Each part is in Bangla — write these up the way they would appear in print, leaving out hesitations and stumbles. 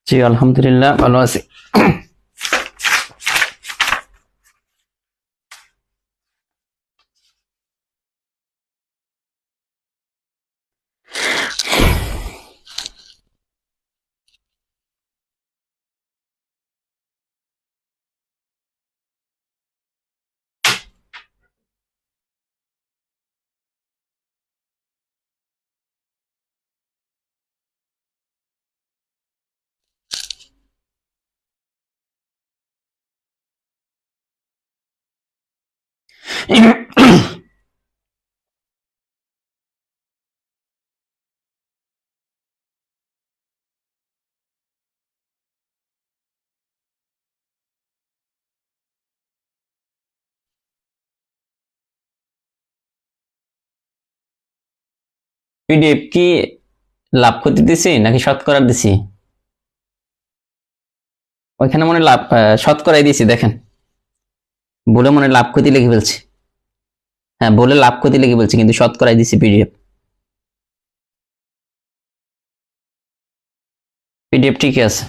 জি আলহামদুলিল্লাহ ভালো আছি। পিডিএফ কি লাভ ক্ষতি দিছি নাকি শতকরা দিছি? ওইখানে মনে লাভ শতকরাই দিছি, দেখেন বলে মনে লাভ ক্ষতি লিখে ফেলছি। হ্যাঁ বলে লাভ ক্ষতি লিখে ফেলছি, কিন্তু শতকরাই দিছি পিডিএফ। পিডিএফ ঠিকই আছে।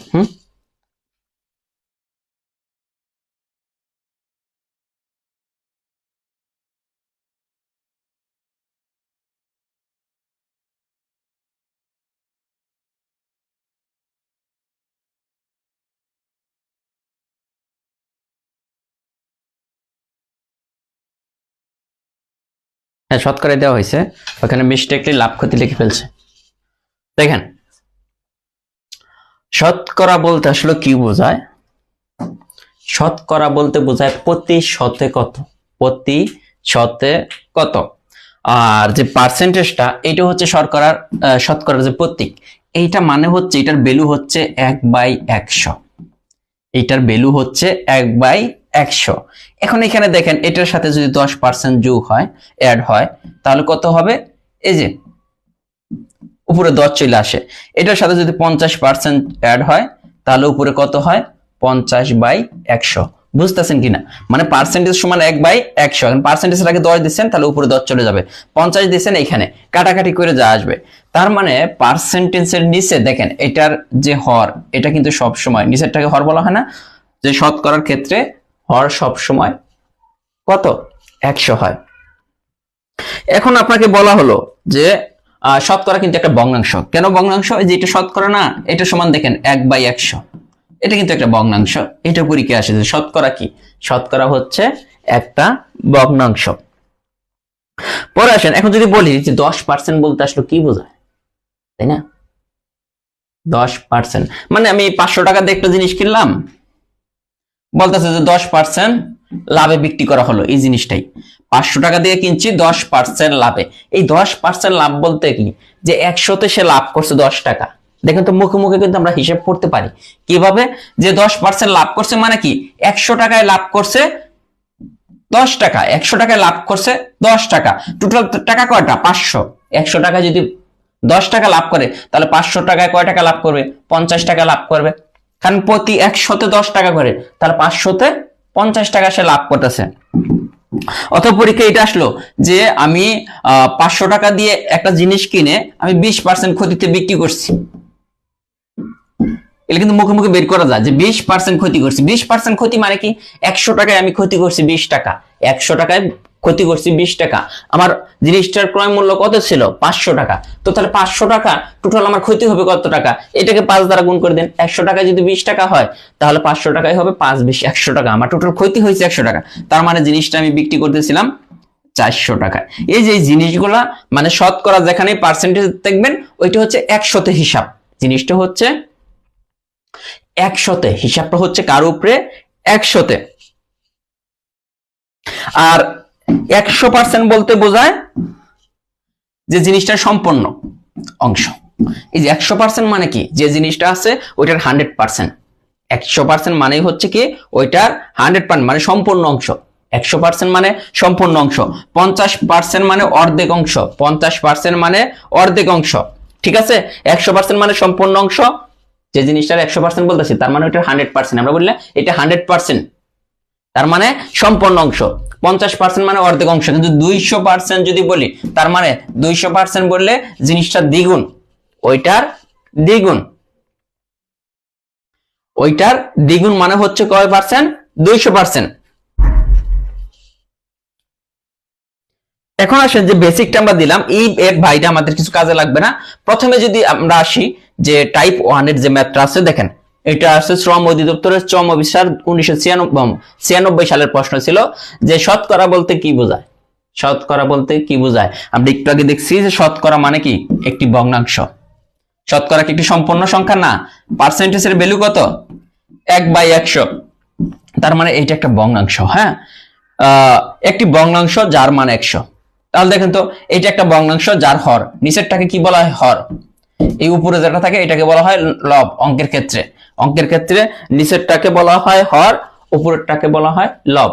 হ্যাঁ শতকরাই দেওয়া হয়েছে, ওখানে মিস্টেকলি লাভ ক্ষতি লিখে ফেলছে। দেখেন শতকরা বলতে আসলে কি বোঝায়? শতকরা বলতে বোঝায় প্রতি শতে কত, প্রতি শতে কত। আর যে পার্সেন্টেজটা এটা হচ্ছে শতকরার যে প্রতীক, এইটা মানে হচ্ছে এটার ভ্যালু হচ্ছে 1/100। এটার ভ্যালু হচ্ছে 1/100। এখন এখানে দেখেন এটার সাথে যদি 10% যোগ হয়, অ্যাড হয়, তাহলে কত হবে? এই যে উপরে 10 চলে আসে। এটার সাথে যদি 50% অ্যাড হয়, তাহলে উপরে কত হয়? 50/100। বুঝতেছেন কিনা? মানে পার্সেন্টেজ সমান 1/100। এখন পার্সেন্টেজের আগে 10 দিচ্ছেন, তাহলে উপরে 10 চলে যাবে। 50 দিচ্ছেন, এখানে কাটাকাটি করে যা আসবে। তার মানে পার্সেন্টেজের নিচে দেখেন এটার যে হর, এটা কিন্তু সব সময় নিচেরটাকে হর বলা হয় না? যে শতকরার ক্ষেত্রে হর সব সময় কত? 100 হয়। এখন আপনাকে বলা হলো যে শতকরা কিন্তু একটা ভগ্নাংশ। কেন ভগ্নাংশ? যে এটা শতকরা না, এটা সমান দেখেন 1/100। এটা কিন্তু একটা ভগ্নাংশ। এটা পরীক্ষায় আসে যে শতকরা কি? শতকরা হচ্ছে একটা ভগ্নাংশ। পরে আসেন, এখন যদি বলি যে 10% বলতে আসলে কি বোঝায়, তাই না? 10% মানে আমি 500 টাকা দিয়ে একটা জিনিস কিনলাম, বলতেছে যে 10% লাভে বিক্রি করা হলো। এই জিনিসটাই 500 টাকা দিয়ে কিনছি 10% লাভে। এই 10% লাভ বলতে কি? যে 100তে সে লাভ করছে 10 টাকা। দেখেন তো মুখে মুখে কিন্তু আমরা হিসাব করতে পারি কিভাবে, যে 10% লাভ করছে মানে কি? 100 টাকায় লাভ করছে 10 টাকা, 100 টাকায় লাভ করছে 10 টাকা। টোটাল টাকা কয়টা? 500। 100 টাকা যদি 10 টাকা লাভ করে, তাহলে 500 টাকায় কয় টাকা লাভ করবে? 50 টাকা লাভ করবে। কারণ প্রতি 100তে 10 টাকা করে, তাহলে 500তে 50 টাকা সে লাভ করতেছে। অথবা পরীক্ষা এটা আসলো যে আমি 500 টাকা দিয়ে একটা জিনিস কিনে আমি 20% ক্ষতিতে বিক্রি করছি। এটা কিন্তু মুখে মুখে বের করা যায় যে 20% ক্ষতি করছি। 20% ক্ষতি মানে কি? 100 টাকায় আমি ক্ষতি করছি 20 টাকা। 100 টাকায় ক্ষতি করছি 20 টাকা। আমার জিনিসটার ক্রয় মূল্য কত ছিল? 500 টাকা। তো তাহলে 500 টাকা টোটাল আমার ক্ষতি হবে কত টাকা? এটাকে 5 দ্বারা গুণ করে দেন। 100 টাকায় যদি 20 টাকা হয়, তাহলে 500 টাকায় হবে 5 20 100 টাকা। আমার টোটাল ক্ষতি হয়েছে 100 টাকা। তার মানে জিনিসটা আমি বিক্রি করতেছিলাম 400 টাকা। এই যে জিনিসগুলা মানে শতকরা যেখানে পার্সেন্টেজ দেখবেন ওইটা হচ্ছে 100তে হিসাব, জিনিসটা হচ্ছে 100তে, হিসাবটা হচ্ছে কার উপরে, 100তে। আর 100% বলতে বোঝায় যে জিনিসটা সম্পন্ন অংশ। এই যে 100% মানে কি, যে জিনিসটা আছে ওইটার 100%। 100% মানেই হচ্ছে কি ওইটার 100% মানে সম্পূর্ণ অংশ। 100% মানে সম্পূর্ণ অংশ। 50% মানে অর্ধেক অংশ। 50% মানে অর্ধেক অংশ, ঠিক আছে। 100% মানে সম্পূর্ণ অংশ, যে জিনিসটার 100% বলতেছি তার মানে ওইটার 100%। আমরা বললে এটা 100%, তার মানে সম্পূর্ণ অংশ। 50% মানে অর্ধেক অংশ। কিন্তু 200% যদি বলি তার মানে 200% বললে জিনিসটা দ্বিগুণ, ওইটার দ্বিগুণ। ওইটার দ্বিগুণ মানে হচ্ছে কয় পার্সেন্ট, 200%। এখন আসেন যে বেসিকটা আমরা দিলাম, এই ভাইটা আমাদের কিছু কাজে লাগবে না। প্রথমে যদি আমরা আসি যে টাইপ 1 এর যে ম্যাথটা আছে, দেখেন এটা আছে শ্রম অধিদপ্তরের শ্রম অফিসার 1996 সালের প্রশ্ন ছিল যে শতকরা বলতে কি বোঝায়। শতকরা বলতে কি বোঝায় আমরা একটু আগে দেখছি যে শতকরা মানে কি একটি ভগ্নাংশ। শতকরা কি একটি সম্পূর্ণ সংখ্যা না, পার্সেন্টেজের ভ্যালু কত, 1/100, তার মানে এইটা একটা ভগ্নাংশ। হ্যাঁ, একটি ভগ্নাংশ যার মান 100। তাহলে দেখেন তো এটা একটা ভগ্নাংশ যার হর, নিচেরটাকে কি বলা হয়, হর। এই উপরে যেটা থাকে এটাকে বলা হয় লব। অঙ্কের ক্ষেত্রে, অঙ্কের ক্ষেত্রে নিচেরটাকে বলা হয় হর, উপরেরটাকে বলা হয় লব।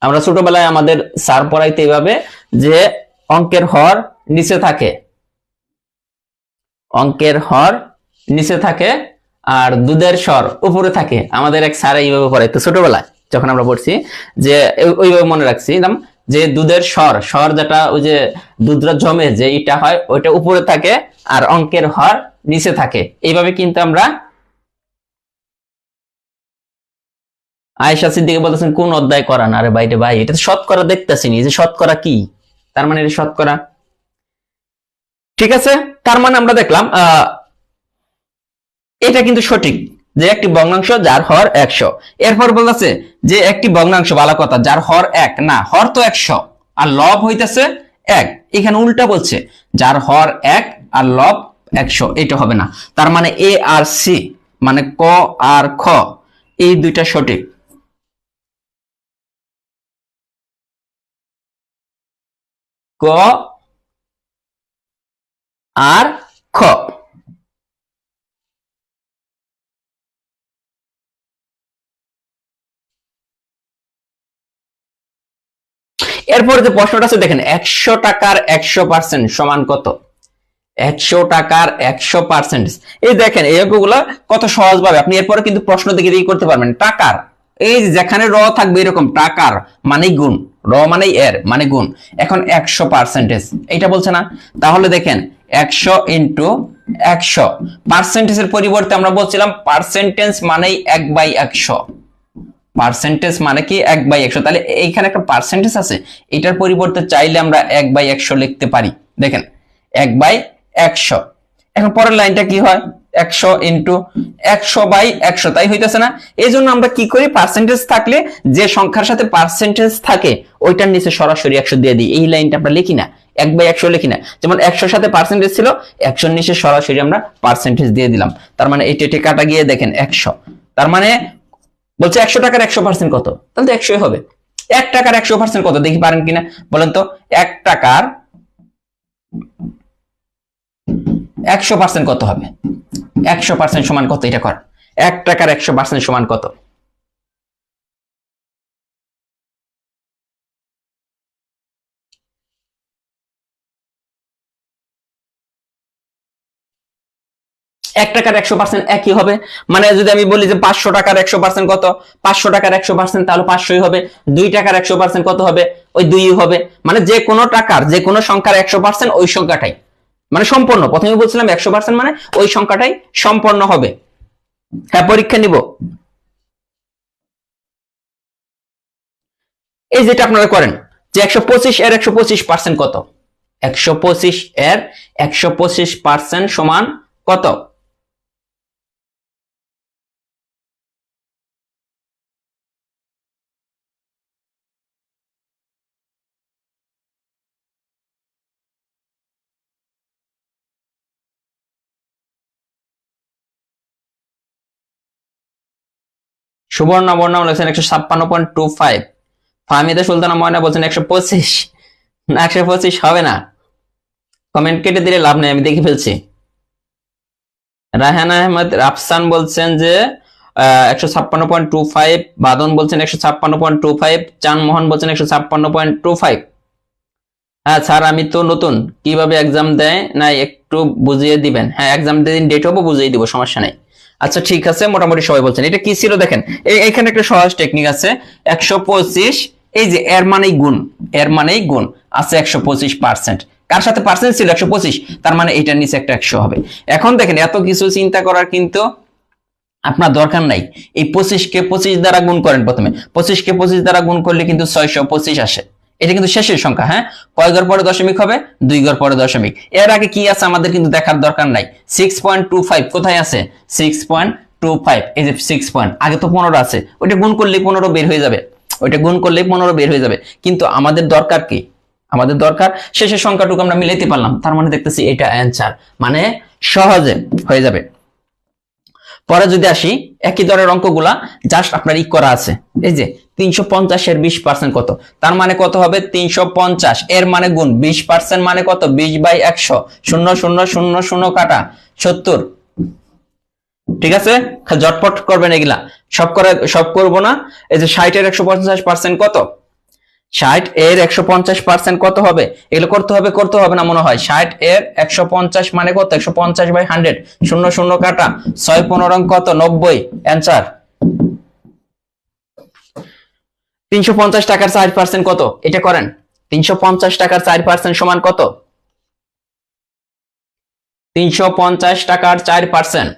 আমরা ছোটবেলায় আমাদের স্যার পড়াইতে এইভাবে যে অঙ্কের হর নিচে থাকে, অঙ্কের হর নিচে থাকে আর দুধের স্বর উপরে থাকে। আমাদের এক স্যার এইভাবে পড়াইতো ছোটবেলায় যখন আমরা পড়ছি, যে ওইভাবে মনে রাখছি যে দুধের স্বর, স্বর যেটা ওই যে দুধটা জমে যে এটা হয় ওইটা উপরে থাকে আর অঙ্কের হর নিচে থাকে। এইভাবে কিন্তু আমরা, আয়েশা সিদ্দিকী বলতেছেন কোন অধ্যায় করান, আরে ভাই রে ভাই এটা তো শতকরা দেখতেছি নি, যে শতকরা কি, তার মানে এটা শতকরা, ঠিক আছে। তার মানে আমরা দেখলাম এটা কিন্তু সঠিক যে একটি ভগ্নাংশ যার হর 100। এরপর বলতেছে যে একটি ভগ্নাংশ, ভালো কথা, যার হর 1 না, হর তো 100 আর লব হইতেছে 1। এখানে উল্টা বলছে যার হর 1 আর লব 100, এটা হবে না। তার মানে এ আর সি মানে ক আর খ এই দুইটা সঠিক। ক আর খ। এরপর যে প্রশ্নটা আছে দেখেন, 100 টাকার 100% সমান কত। 100 টাকার 100%, এই দেখেন এইগুলা কত সহজ ভাবে আপনি এরপরে কিন্তু প্রশ্ন দেখে দিয়ে করতে পারবেন। টাকার এই যেখানে র থাকবে এরকম, টাকার মানে গুণ, র মানে এর মানে গুণ। এখন 100% এটা বলছে না, তাহলে দেখেন 100 ইন্টু 100, পার্সেন্টেজের পরিবর্তে আমরা বলছিলাম পার্সেন্টেজ মানেই 1/100। পার্সেন্টেজ মানে কি 1/100, তাহলে এইখানে একটা পার্সেন্টেজ আছে, এটার পরিবর্তে চাইলে আমরা 1/100 লিখতে পারি। দেখেন 1/100। এখন পরের লাইনটা কি হয়, 100 ইন্টু 100/100, তাই হইতেছে না। এই জন্য আমরা কি করি, পার্সেন্টেজ থাকলে যে সংখ্যার সাথে পার্সেন্টেজ থাকে ওইটার নিচে সরাসরি 100 দিয়ে দিই। এই লাইনটা আমরা লিখি না, 1/100 লিখি না। যেমন 100 সাথে পার্সেন্টেজ ছিল, 100 নিচে সরাসরি আমরা পার্সেন্টেজ দিয়ে দিলাম। তার মানে এটা কাটা গিয়ে দেখেন 100। তার মানে বলছে 100 টাকার 100% কত, তাহলে তো 100 হবে। 1 টাকার 100% কত দেখি পারেন কিনা বলেন তো। 1 টাকার 100% কত হবে, 100% সমান কত, এটা কর। 1 টাকার 100% সমান কত। এক টাকার 100% একই হবে। মানে যদি আমি বলি যে 500 টাকার 100% কত, 500 টাকার 100% তাহলে 500ই হবে। 2 টাকার 100% কত হবে, ওই 2ই হবে। মানে যে কোনো টাকার যে কোনো সংখ্যার 100% ওই সংখ্যাটাই মানে সম্পূর্ণ। প্রথমে বলছিলাম 100% মানে ওই সংখ্যাটাই সম্পূর্ণ হবে। হ্যাঁ, পরীক্ষা নিব। এই যেটা আপনারা করেন যে 125 এর 125% কত, 125 এর 125% সমান কত। সুবর্ণা বর্ণা বলেছেন 156.25, ফাহমিদা সুলতানা ময়না বলছেন 125, না 125 হবে না, কমেন্ট কেটে দিলে লাভ নেই, আমি দেখে ফেলছি। রায়হান আহমেদ রাফসান বলছেন যে 156.25, বাদন বলছেন 156.25, চানমোহন বলছেন 156.25। হ্যাঁ স্যার আমি তো নতুন, কিভাবে এক্সাম দেয় না একটু বুঝিয়ে দিবেন? হ্যাঁ এক্সাম দিন, ডেট হবো বুঝিয়ে দিব, সমস্যা নেই। আচ্ছা ঠিক আছে, মোটামুটি সবাই বলছেন। এটা কি ছিল দেখেন, এখানে একটা সহজ টেকনিক আছে। 125, এই যে এর মানেই গুণ, এর মানেই গুণ আছে 125%, কার সাথে পার্সেন্ট ছিল 125, তার মানে এটার নিচে একটা 100 হবে। এখন দেখেন এত কিছু চিন্তা করার কিন্তু আপনার দরকার নাই। এই 25 কে 25 দ্বারা গুণ করেন, প্রথমে 25 কে 25 দ্বারা গুণ করলে কিন্তু 625 আসে। এটা কিন্তু শেষের সংখ্যা। হ্যাঁ, কয় ঘর পরে দশমিক হবে? 2 ঘর পরে দশমিক। এর আগে কি আছে আমাদের কিন্তু দেখার দরকার নাই। 6.25 কোথায় আছে? 6.25, এই যে 6 পয়েন্ট, আগে তো 15 আছে, ওইটা গুণ করলে 15 বের হয়ে যাবে, ওইটা গুণ করলে 15 বের হয়ে যাবে। কিন্তু আমাদের দরকার কি? আমাদের দরকার শেষের সংখ্যাটুকু আমরা মিলাইতে পারলাম, তার মানে দেখতেছি এটা অ্যানসার, মানে সহজে হয়ে যাবে। পরে যদি আসি, একই ধরনের অঙ্কগুলা জাস্ট আপনার ই করা আছে। এই যে 350 এর 20% কত, তার মানে কত হবে? 350 এর মানে গুণ 20% মানে কত? 20/100, 0 0 0 0 কাটা 70। ঠিক আছে, জটপট করবেন এগুলা, সব করবো না। এই যে 60 এর 150% কত? 60 এর 150% কত হবে? এগুলো করতে হবে না মনে হয়। 60 এর 150 মানে কত? 150/100, 0 0 কাটা 6 15 কত? 90, অ্যানসার। 350 টাকার 4% কত? এটা করেন। 350 টাকার 4% সমান কত? 350 টাকার 4%।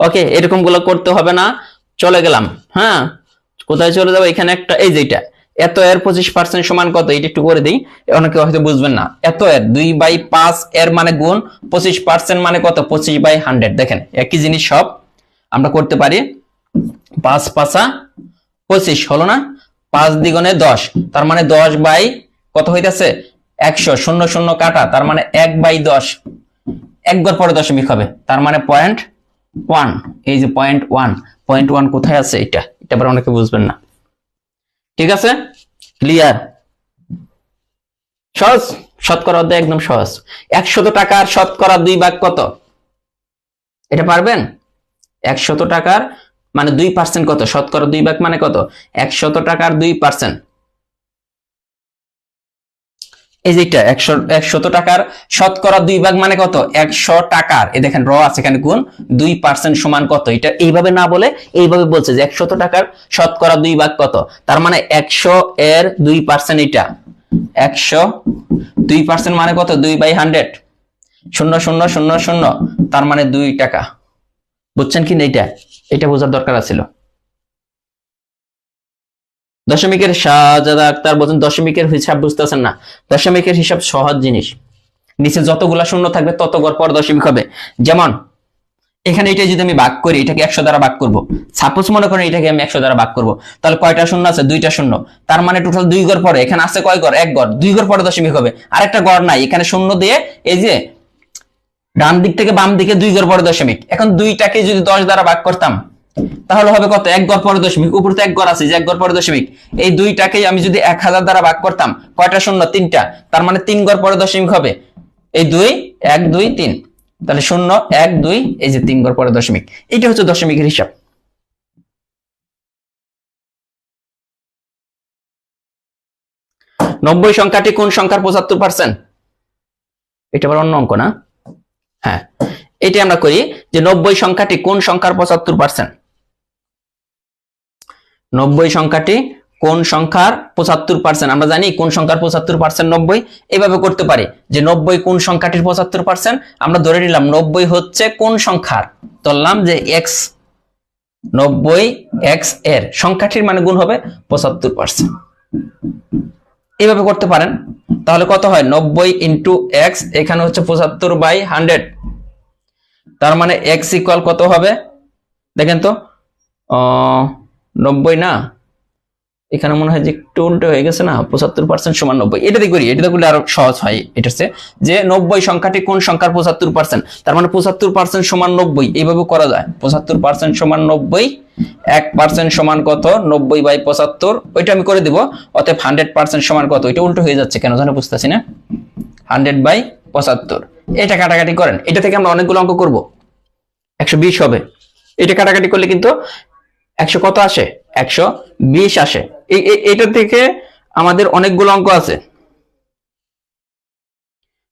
ওকে, এরকম গুলো করতে হবে না, চলে গেলাম। হ্যাঁ, কোথায় চলে যাবো? এখানে একটা, এই যে এটা, এত এর 25% সমান কত? এটা একটু করে দিই, অনেকে হয়তো বুঝবেন না। এত এর 2/5 এর মানে গুণ 25% মানে কত? 25/100। দেখেন একই জিনিস সব আমরা করতে পারি। 5 5 25 হলো না? 5 দ্বিগুণে 10, তার মানে 10 বাই কত হইতেছে? 100, 0 0 কাটা, তার মানে 1/10, 1 ঘর পরে দশমিক হবে, তার মানে 0.1। এই যে 0.1 কোথায় আছে? এটা আবার অনেকে বুঝবেন না। ঠিক আছে, ক্লিয়ার? সহজ, শতকরা অধ্যায় একদম সহজ। 100 টাকার শতকরা 2 ভাগ কত? এটা পারবেন? 100 টাকার মানে 2% কত? শতকরা 2 ভাগ মানে কত? 100 টাকার 2%। এই যে এটা 100 টাকার শতকরা 2 ভাগ মানে কত? 100 টাকার, এই দেখেন র আছে এখানে, গুণ 2% সমান কত? এটা এইভাবে না বলে এইভাবে বলছে যে 100 টাকার শতকরা 2 ভাগ কত, তার মানে 100 এর 2%, এটা 100 2% মানে কত? 2/100, 0 0 0 0, তার মানে 2 টাকা। বুঝছেন কি না? এটা বোঝার দরকার ছিল। দশমিকের শাহজাদা আক্তার বলছেন দশমিকের হিসাব বুঝতেছেন না। দশমিকের হিসাব সহজ জিনিস, নিচে যতগুলা শূন্য থাকবে তত ঘর পর দশমিক হবে। যেমন এখানে এটা যদি আমি ভাগ করি, এটাকে 100 দ্বারা ভাগ করব, সাপোজ মনে করেন এটাকে আমি 100 দ্বারা ভাগ করব, তাহলে কয়টা শূন্য আছে? 2টা শূন্য, তার মানে টোটাল 2 ঘর পরে। এখানে আছে কয় ঘর? 1 ঘর, 2 ঘর পরে দশমিক হবে। আর একটা ঘর নাই, এখানে শূন্য দিয়ে এই যে ডান দিক থেকে বাম দিকে 2 ঘর পরে দশমিক। এখন 2টাকে যদি 10 দ্বারা ভাগ করতাম তাহলে হবে কত? 1 ঘর পরে দশমিক, উপরে তো 1 ঘর আছে, যে 1 ঘর পরে দশমিক। এই 2টাকে আমি যদি 1000 দ্বারা ভাগ করতাম, কয়টা শূন্য? 3টা, তার মানে 3 ঘর পরে দশমিক হবে। এই 2 1 2 3, তাহলে 0 1 2, এই যে 3 ঘর পরে দশমিক। এটা হচ্ছে দশমিকের হিসাব। নব্বই সংখ্যাটি কোন সংখ্যার 75%? এটা আবার অন্য অঙ্ক না? হ্যাঁ, এটা আমরা করি যে 90 সংখ্যাটি কোন সংখ্যার 75%? 90 সংখ্যাটি কোন সংখ্যার 75%? আমরা জানি কোন সংখ্যার 75% 90। এইভাবে করতে পারি যে 90 কোন সংখ্যাটির 75%? আমরা ধরে নিলাম 90 হচ্ছে কোন সংখ্যার, ধরলাম যে x, 90 x এর সংখ্যাটির মানে গুণ হবে 75%। এইভাবে করতে পারেন, তাহলে কত হয়? 90 ইন্টু x, এখানে হচ্ছে 75/100, তার মানে x ইকুয়াল কত হবে? দেখেন তো, 90 না, এখানে মনে হয় যে একটু উল্টো হয়ে গেছে না, 75% সমান 90, এটাতে করি, এটাতে করলে আরো সহজ হয়। এটা হচ্ছে যে 90 সংখ্যাটি কোন সংখ্যার 75%, তার মানে 75% সমান 90, এইভাবে করা যায়। 75% সমান 90, 1% সমান কত, 90/75, ওইটা আমি করে দিব। অতএব 100% সমান কত, এটা উল্টো হয়ে যাচ্ছে কেন জানো, বুঝতেছি না। 100/75, এটা কাটাকাটি করেন, এটা থেকে আমরা অনেকগুলো অঙ্ক করব, 120 হবে। এটা কাটাকাটি করলে কিন্তু 100 কত আসে, 120 আসে। এটা থেকে আমাদের অনেকগুলো অঙ্ক আছে।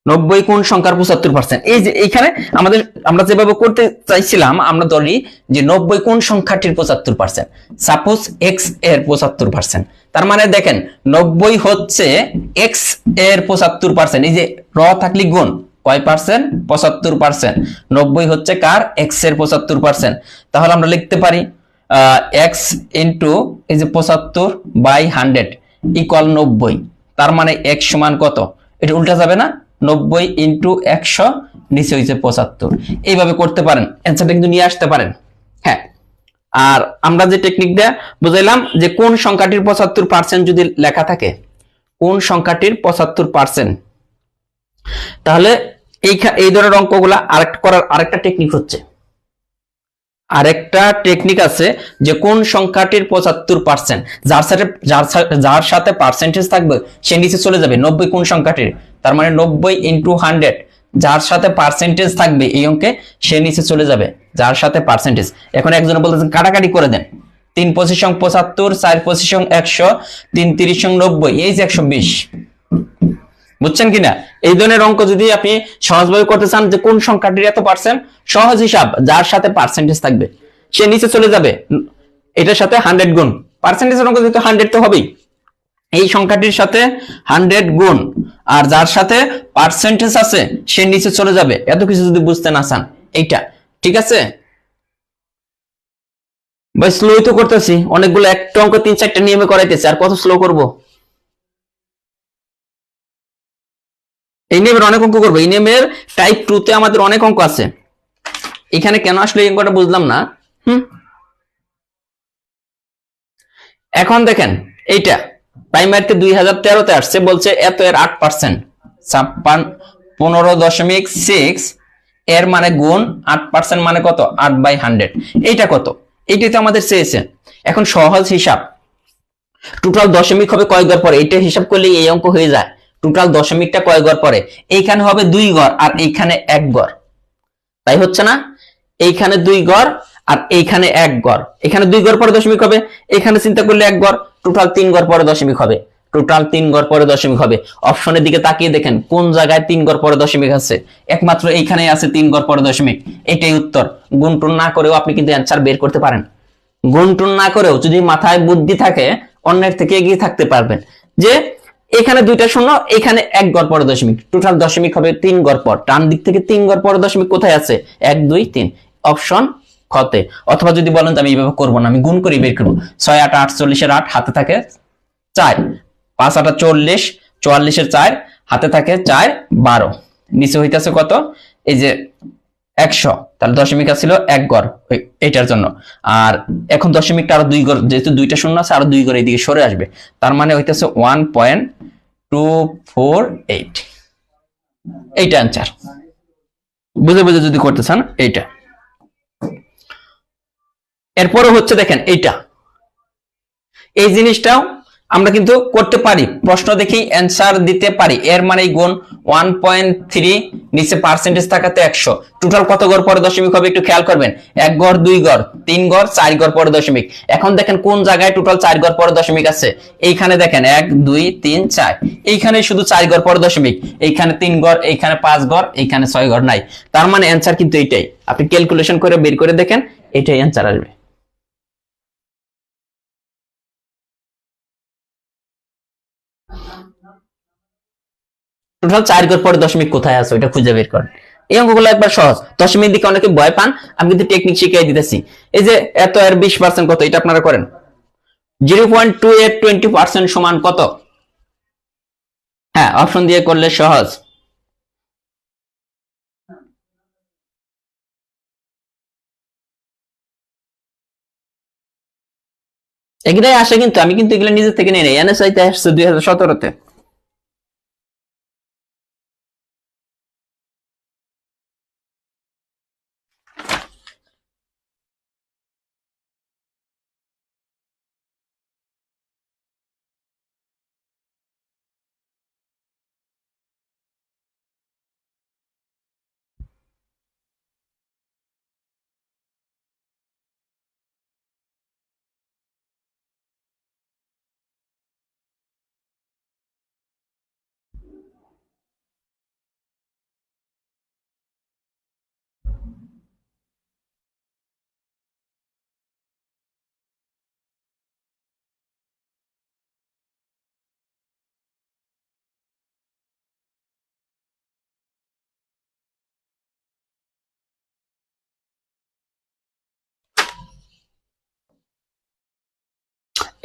90 কোন সংখ্যার 75%, এই যে এইখানে আমাদের, আমরা যেভাবে করতে চাইছিলাম, আমরা ধরি যে 90 কোন সংখ্যাটির 75%, সাপোজ x এর 75%, তার মানে দেখেন 90 হচ্ছে x এর 75%, এই যে র থাকলে গুণ কয় পার্সেন্ট, 75%, 90 হচ্ছে কার, x এর 75%, তাহলে আমরা লিখতে পারি x ইন্টু এই যে 75/100 ইকুয়াল 90, তার মানে x সমান কত, এটা উল্টা যাবে না, 90 ইন্টু 100 নিচে হয়েছে 75, এইভাবে করতে পারেন, অ্যান্সারটা কিন্তু নিয়ে আসতে পারেন। হ্যাঁ, আর আমরা যে টেকনিকটা বুঝাইলাম যে কোন সংখ্যাটির 75% যদি লেখা থাকে, কোন সংখ্যাটির 75%, তাহলে এই ধরনের অঙ্কগুলা আরেকটা করার আরেকটা টেকনিক হচ্ছে, আরেকটা টেকনিক আছে যে কোন সংখ্যাটির 75%, যার সাথে পার্সেন্টেজ থাকবে সে নিচে চলে যাবে। 90 কোন সংখ্যাটির, তার মানে 90 ইন্টু 100, যার সাথে পার্সেন্টেজ থাকবে এই অঙ্কে সে নিচে চলে যাবে, যার সাথে পার্সেন্টেজ। এখন একজনে বলতেছেন কাটাকাটি করে দেন, 3 25 75, 4 25 100, 3 30 90, এই যে 120, বুঝছেন কিনা। এই ধরনের অঙ্ক যদি আপনি সহজভাবে করতে চান যে কোন সংখ্যাটির এত পার্সেন্ট, সহজ হিসাব, যার সাথে পার্সেন্টেজ থাকবে সে নিচে চলে যাবে, এটার সাথে 100 গুণ, পার্সেন্টেজের অঙ্ক যেহেতু 100 তো হবেই, এই সংখ্যাটির সাথে 100 গুণ, আর যার সাথে পার্সেন্টেজ আছে সে নিচে চলে যাবে। এত কিছু যদি বুঝতে না চান, এইটা ঠিক আছে ভাই। স্লোই তো করতেছি, অনেকগুলো একটা অঙ্ক 3-4টা নিয়মে করাইতেছি, আর কত স্লো করব। এই নিয়মের অনেক অঙ্ক করবো, এই নিয়মের টাইপ 2 তে আমাদের অনেক অঙ্ক আছে। এখানে কেন আসলে এই অঙ্কটা বুঝলাম না। এখন দেখেন এইটা প্রাইমারিতে 2013-তে আসছে, বলছে এত এর 8%, 15.6 এর মানে গুণ 8% মানে কত, 8/100, এইটা কত, এইটাই তো আমাদের চেয়েছে। এখন সহজ হিসাব, টোটাল দশমিক হবে কয় ঘর পরে, এটা হিসাব করলে এই অঙ্ক হয়ে যায়। টোটাল দশমিকটা কয় ঘর পরে, এইখানে হবে 2 ঘর আর এইখানে 1 ঘর, তাই হচ্ছে না। এইখানে 2 ঘর আর এইখানে 1 ঘর, এখানে 2 ঘর পরে দশমিক হবে, এখানে চিন্তা করলে 1 ঘর, টোটাল 3 ঘর পরে দশমিক হবে, টোটাল 3 ঘর পরে দশমিক হবে। অপশনের দিকে তাকিয়ে দেখেন কোন জায়গায় 3 ঘর পরে দশমিক আছে, একমাত্র এইখানে আছে 3 ঘর পরে দশমিক, এটাই উত্তর। গুণটুন না করেও আপনি কিন্তু অ্যান্সার বের করতে পারেন, গুণটুন না করেও যদি মাথায় বুদ্ধি থাকে অন্যের থেকে এগিয়ে থাকতে পারবেন। যে এখানে 2টা শূন্য, এখানে 1 ঘর পরে দশমিক, টোটাল দশমিক হবে 3 ঘর পর, ডান দিক থেকে 3 ঘর পরে দশমিক কোথায় আছে, 1 2 3, অপশন খতে। অথবা যদি বলেন আমি এইভাবে করবো না, আমি গুণ করে বের করবো, 6 8 48 এর 8 হাতে থাকে 4, 5 8 40, 44 এর 4 হাতে থাকে 4 12, নিচে হইতেছে কত, এই যে 100, তাহলে দশমিক ছিল 1 ঘর এইটার জন্য। আর এখন দশমিকটা আরো 2 ঘর, যেহেতু 2টা শূন্য আছে আরো 2 ঘর এইদিকে সরে আসবে, তার মানে হইতেছে 1.248, এইটা অ্যান্সার। বুঝে বুঝে যদি করতে চান এইটা। এরপরে হচ্ছে দেখেন এইটা, এই জিনিসটাও আমরা কিন্তু করতে পারি, প্রশ্ন দেখেই অ্যান্সার দিতে পারি। এর মানে গুণ 1.3, নিচে পার্সেন্টেজ থাকাতে 100, টোটাল কত ঘর পরে দশমিক হবে একটু খেয়াল করবেন, 1 ঘর 2 ঘর 3 ঘর 4 ঘর পরে দশমিক। এখন দেখেন কোন জায়গায় টোটাল 4 ঘর পরে দশমিক আছে, এইখানে দেখেন 1 2 3 4, এইখানে শুধু 4 ঘর পরে দশমিক, এইখানে 3 ঘর, এইখানে 5 ঘর, এইখানে 6 ঘর নাই, তার মানে অ্যান্সার কিন্তু এইটাই। আপনি ক্যালকুলেশন করে বের করে দেখেন, এটাই অ্যান্সার আসবে। টোটাল 4 ঘর পরে দশমিক কোথায় আছে ওইটা খুঁজে বের করেন। এই অঙ্কগুলো একবার সহজ, দশমিক দিকে অনেকে ভয় পান, আমি কিন্তু টেকনিক শিখিয়ে দিতেছি। এই যে এত এর 20% কত, এটা আপনারা করেন। 0.28 সমান কত, হ্যাঁ অপশন দিয়ে করলে সহজ। এগুলাই আসে, কিন্তু আমি কিন্তু এগুলো নিজে থেকে নিয়ে নেই, এনএসআইতে আসছে 2017-তে।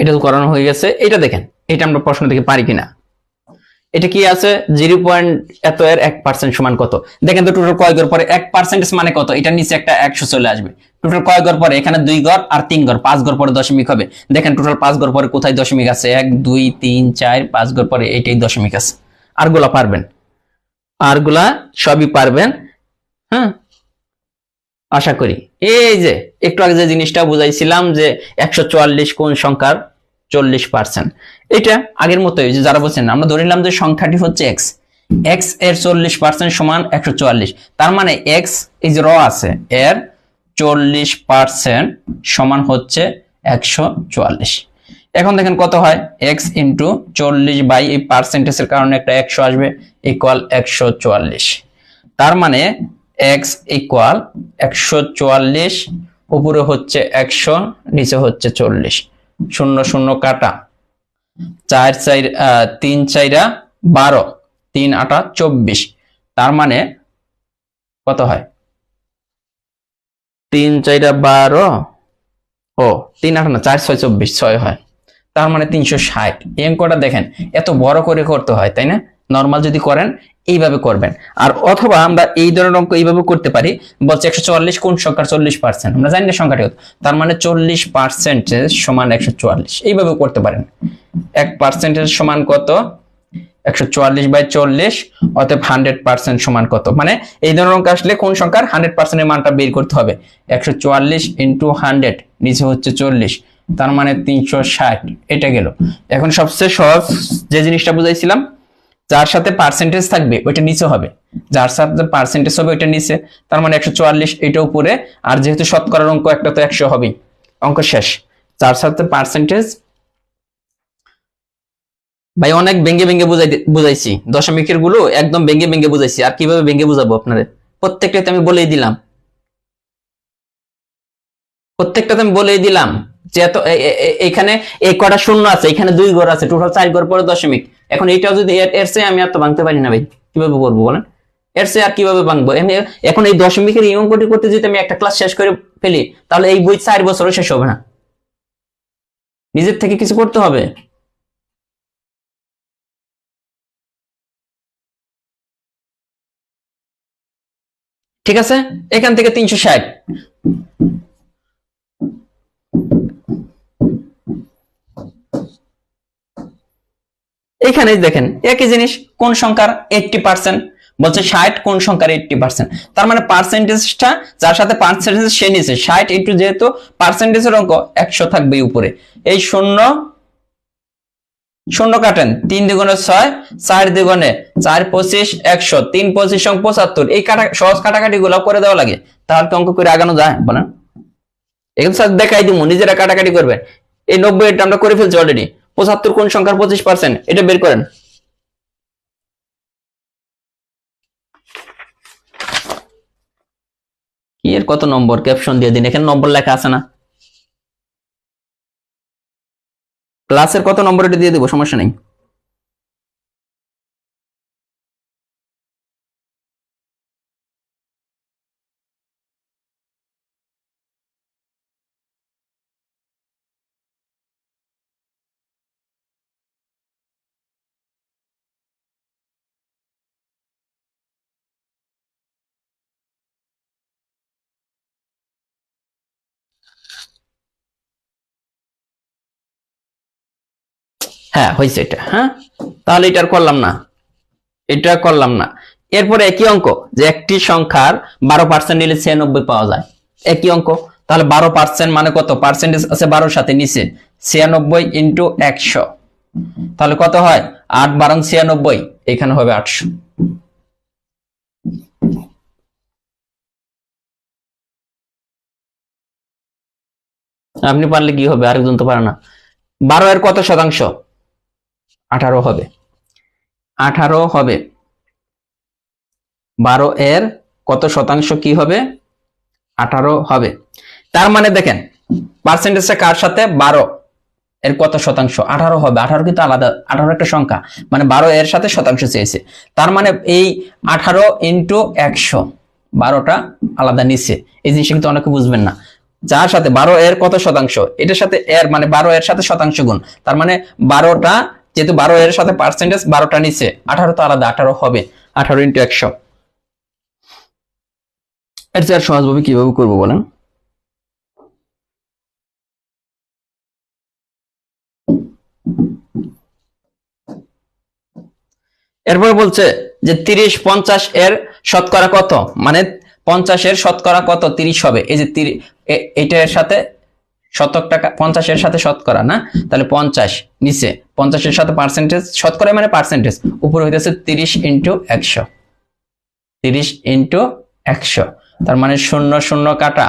এটা তো করানো হয়ে গেছে। এটা দেখেন, এটা আমরা প্রশ্ন থেকে পারি কিনা। এটা কি আছে, 0. এত এর 1% সমান কত। দেখেন তো টোটাল কয় ঘর পরে 1% মানে কত, এটা নিচে একটা 100 চলে আসবে। টোটাল কয় ঘর পরে, এখানে 2 ঘর আর 3 ঘর, 5 ঘর পরে দশমিক হবে। দেখেন টোটাল 5 ঘর পরে কোথায় দশমিক আছে, 1 2 3 4 5 ঘর পরে এইটাই দশমিক আছে। আরগুলা পারবেন, আরগুলা সবই পারবেন। হ্যাঁ, আশা করি। এই যে একটু আগে যে জিনিসটা বুঝাইছিলাম যে 144 কোন সংখ্যার 40%, এটা আগের মতোই, যে যারা বলছেন আমরা ধরে নিলাম যে সংখ্যাটি হচ্ছে এক্স, এক্স এর 40% সমান 144। তার মানে এক্স এই যে র আছে এর 40% সমান হচ্ছে 144। এখন দেখেন কত হয়, এক্স ইন্টু 40 বাই এই পার্সেন্টেজের কারণে একটা 100 আসবে, ইকুয়াল 144। তার মানে এক্স ইকুয়াল 144, উপরে হচ্ছে 100, নিচে হচ্ছে 40। শূন্য শূন্য কাটা, 4 4 3 4 12, 3 8 24। তার মানে কত হয়, 3 4 12, ও 3 8 না 4 6 24, 6 হয়। তার মানে 360। এই অঙ্কটা দেখেন এত বড় করে করতে হয়, তাই না? নর্মাল যদি করেন এইভাবে করবেন। আর অথবা আমরা এই ধরনের অঙ্ক এইভাবে করতে পারি, বলছে 144 কোন সংখ্যার 40%, আমরা জানি না সংখ্যাটি কত। তার মানে 40% সমান 144, এইভাবে করতে পারেন। 1% সমান কত, 144 বাই 40, অতএব 100% সমান কত। মানে এই ধরনের অঙ্ক আসলে কোন সংখ্যার 100% এর মানটা বের করতে হবে। 144 ইন্টু 100, নিচে হচ্ছে 40, তার মানে 360। এটা গেল। এখন সবচেয়ে সহজ যে জিনিসটা বুঝাইছিলাম, যার সাথে পার্সেন্টেজ থাকবে ওইটা নিচে হবে, যার সাথে পার্সেন্টেজ হবে ওইটা নিচে। তার মানে 144 এটা উপরে, আর যেহেতু শতকরার অঙ্ক একটা তো 100 হবেই। অঙ্ক শেষ। যার সাথে পার্সেন্টেজ, ভাই অনেক ভেঙ্গে ভেঙ্গে বুঝাইছি, দশমিকের গুলো একদম ভেঙ্গে ভেঙ্গে বুঝাইছি, আর কিভাবে ভেঙ্গে বুঝাবো আপনাদের। প্রত্যেকটাতে আমি বলেই দিলাম, প্রত্যেকটাতে আমি বলেই দিলাম যে এত এখানে এই কটা শূন্য আছে, এখানে 2 ঘর আছে, টোটাল 4 ঘর পরে দশমিক। এখন এটাও যদি এর চেয়ে আমি আর তো ভাঙতে পারি না ভাই, কিভাবে করবো বলেন? এর চেয়ে আর কিভাবে ভাঙবো এখন এই দশমিকের এই অঙ্কটি করতে যদি আমি একটা ক্লাস শেষ করে ফেলি, তাহলে এই বই 4 বছরও শেষ হবে না। নিজের থেকে কিছু করতে হবে। ঠিক আছে, এখান থেকে 360। এখানে দেখেন একই জিনিস, কোন সংখ্যার 80%, বলছে 60 কোন সংখ্যার 80%। তার মানে পার্সেন্টেজটা যার সাথে পার্সেন্টেজ সে নিছে 60 ইন্টু, যেহেতু পার্সেন্টেজের অঙ্ক 100 থাকবে উপরে। এই শূন্য শূন্য কাটেন, 3 দুগুণে 6, 4 দুগুণে 4 25, 100, 3 25 75। এই কাটা সহজ কাটাকাটি গুলো করে দেওয়া লাগে, তাহলে কি অঙ্ক করে আগানো যায় বলেন? এগুলো স্যার দেখাই দিব, নিজেরা কাটাকাটি করবেন। এই 90 এটা আমরা করে ফেলছি অলরেডি। 75 কোন সংখ্যার 25%, এটা বের করেন। কি এর কত নম্বর, ক্যাপশন দিয়ে দিন, এখানে নম্বর লেখা আছে না? ক্লাসের কত নম্বর এটা দিয়ে দেবো, সমস্যা নেই। হ্যাঁ হয়েছে এটা। হ্যাঁ, তাহলে এটা করলাম না, এটা করলাম না। এরপরে একই অঙ্ক, যে একটি সংখ্যার 12% নিলে 96 পাওয়া যায়, একই অঙ্ক। তাহলে 12% মানে কত, পার্সেন্টেজ আছে 12 সাথে নিচে, 96 ইন্টু 100, তাহলে কত হয়, 8 12 96, এখানে হবে 800। আপনি পারলে কি হবে, আরেকজন তো পারে না। 12 এর কত শতাংশ, 18 হবে, 18 হবে। 12 এর কত শতাংশ কি হবে, 18 হবে। তার মানে দেখেন পার্সেন্টেজটা কার সাথে, 12 এর কত শতাংশ, 18 হবে। 18 কিন্তু আলাদা, 18 একটা সংখ্যা, মানে 12 এর সাথে শতাংশ চেয়েছে। তার মানে এই 18 ইন্টু 100, 12টা আলাদা নিচ্ছে। এই জিনিসটা কিন্তু অনেকে বুঝবেন না। যার সাথে 12 এর কত শতাংশ, এটার সাথে এর মানে 12 এর সাথে শতাংশ গুণ, তার মানে 12টা, যেহেতু 12 এর সাথে পার্সেন্টেজ 12টা নিচ্ছে, 18 তো আলাদা, 18 হবে। 18 ইন্টু 100। এর চেয়ে আর সহজভাবে কিভাবে করবো বলেন? এরপরে বলছে যে 30 50 এর শতকরা কত, মানে 50 এর শতকরা কত 30 হবে। এই যে এটার সাথে শতক টাকা, 50 এর সাথে শতকরা না, তাহলে 50 নিচে, 50 এর সাথে পার্সেন্টেজ, শতকরা মানে পার্সেন্টেজ, উপরে হইতেছে 30 ইন্টু 100, 30 ইন্টু 100, তার মানে 0 0 কাটা,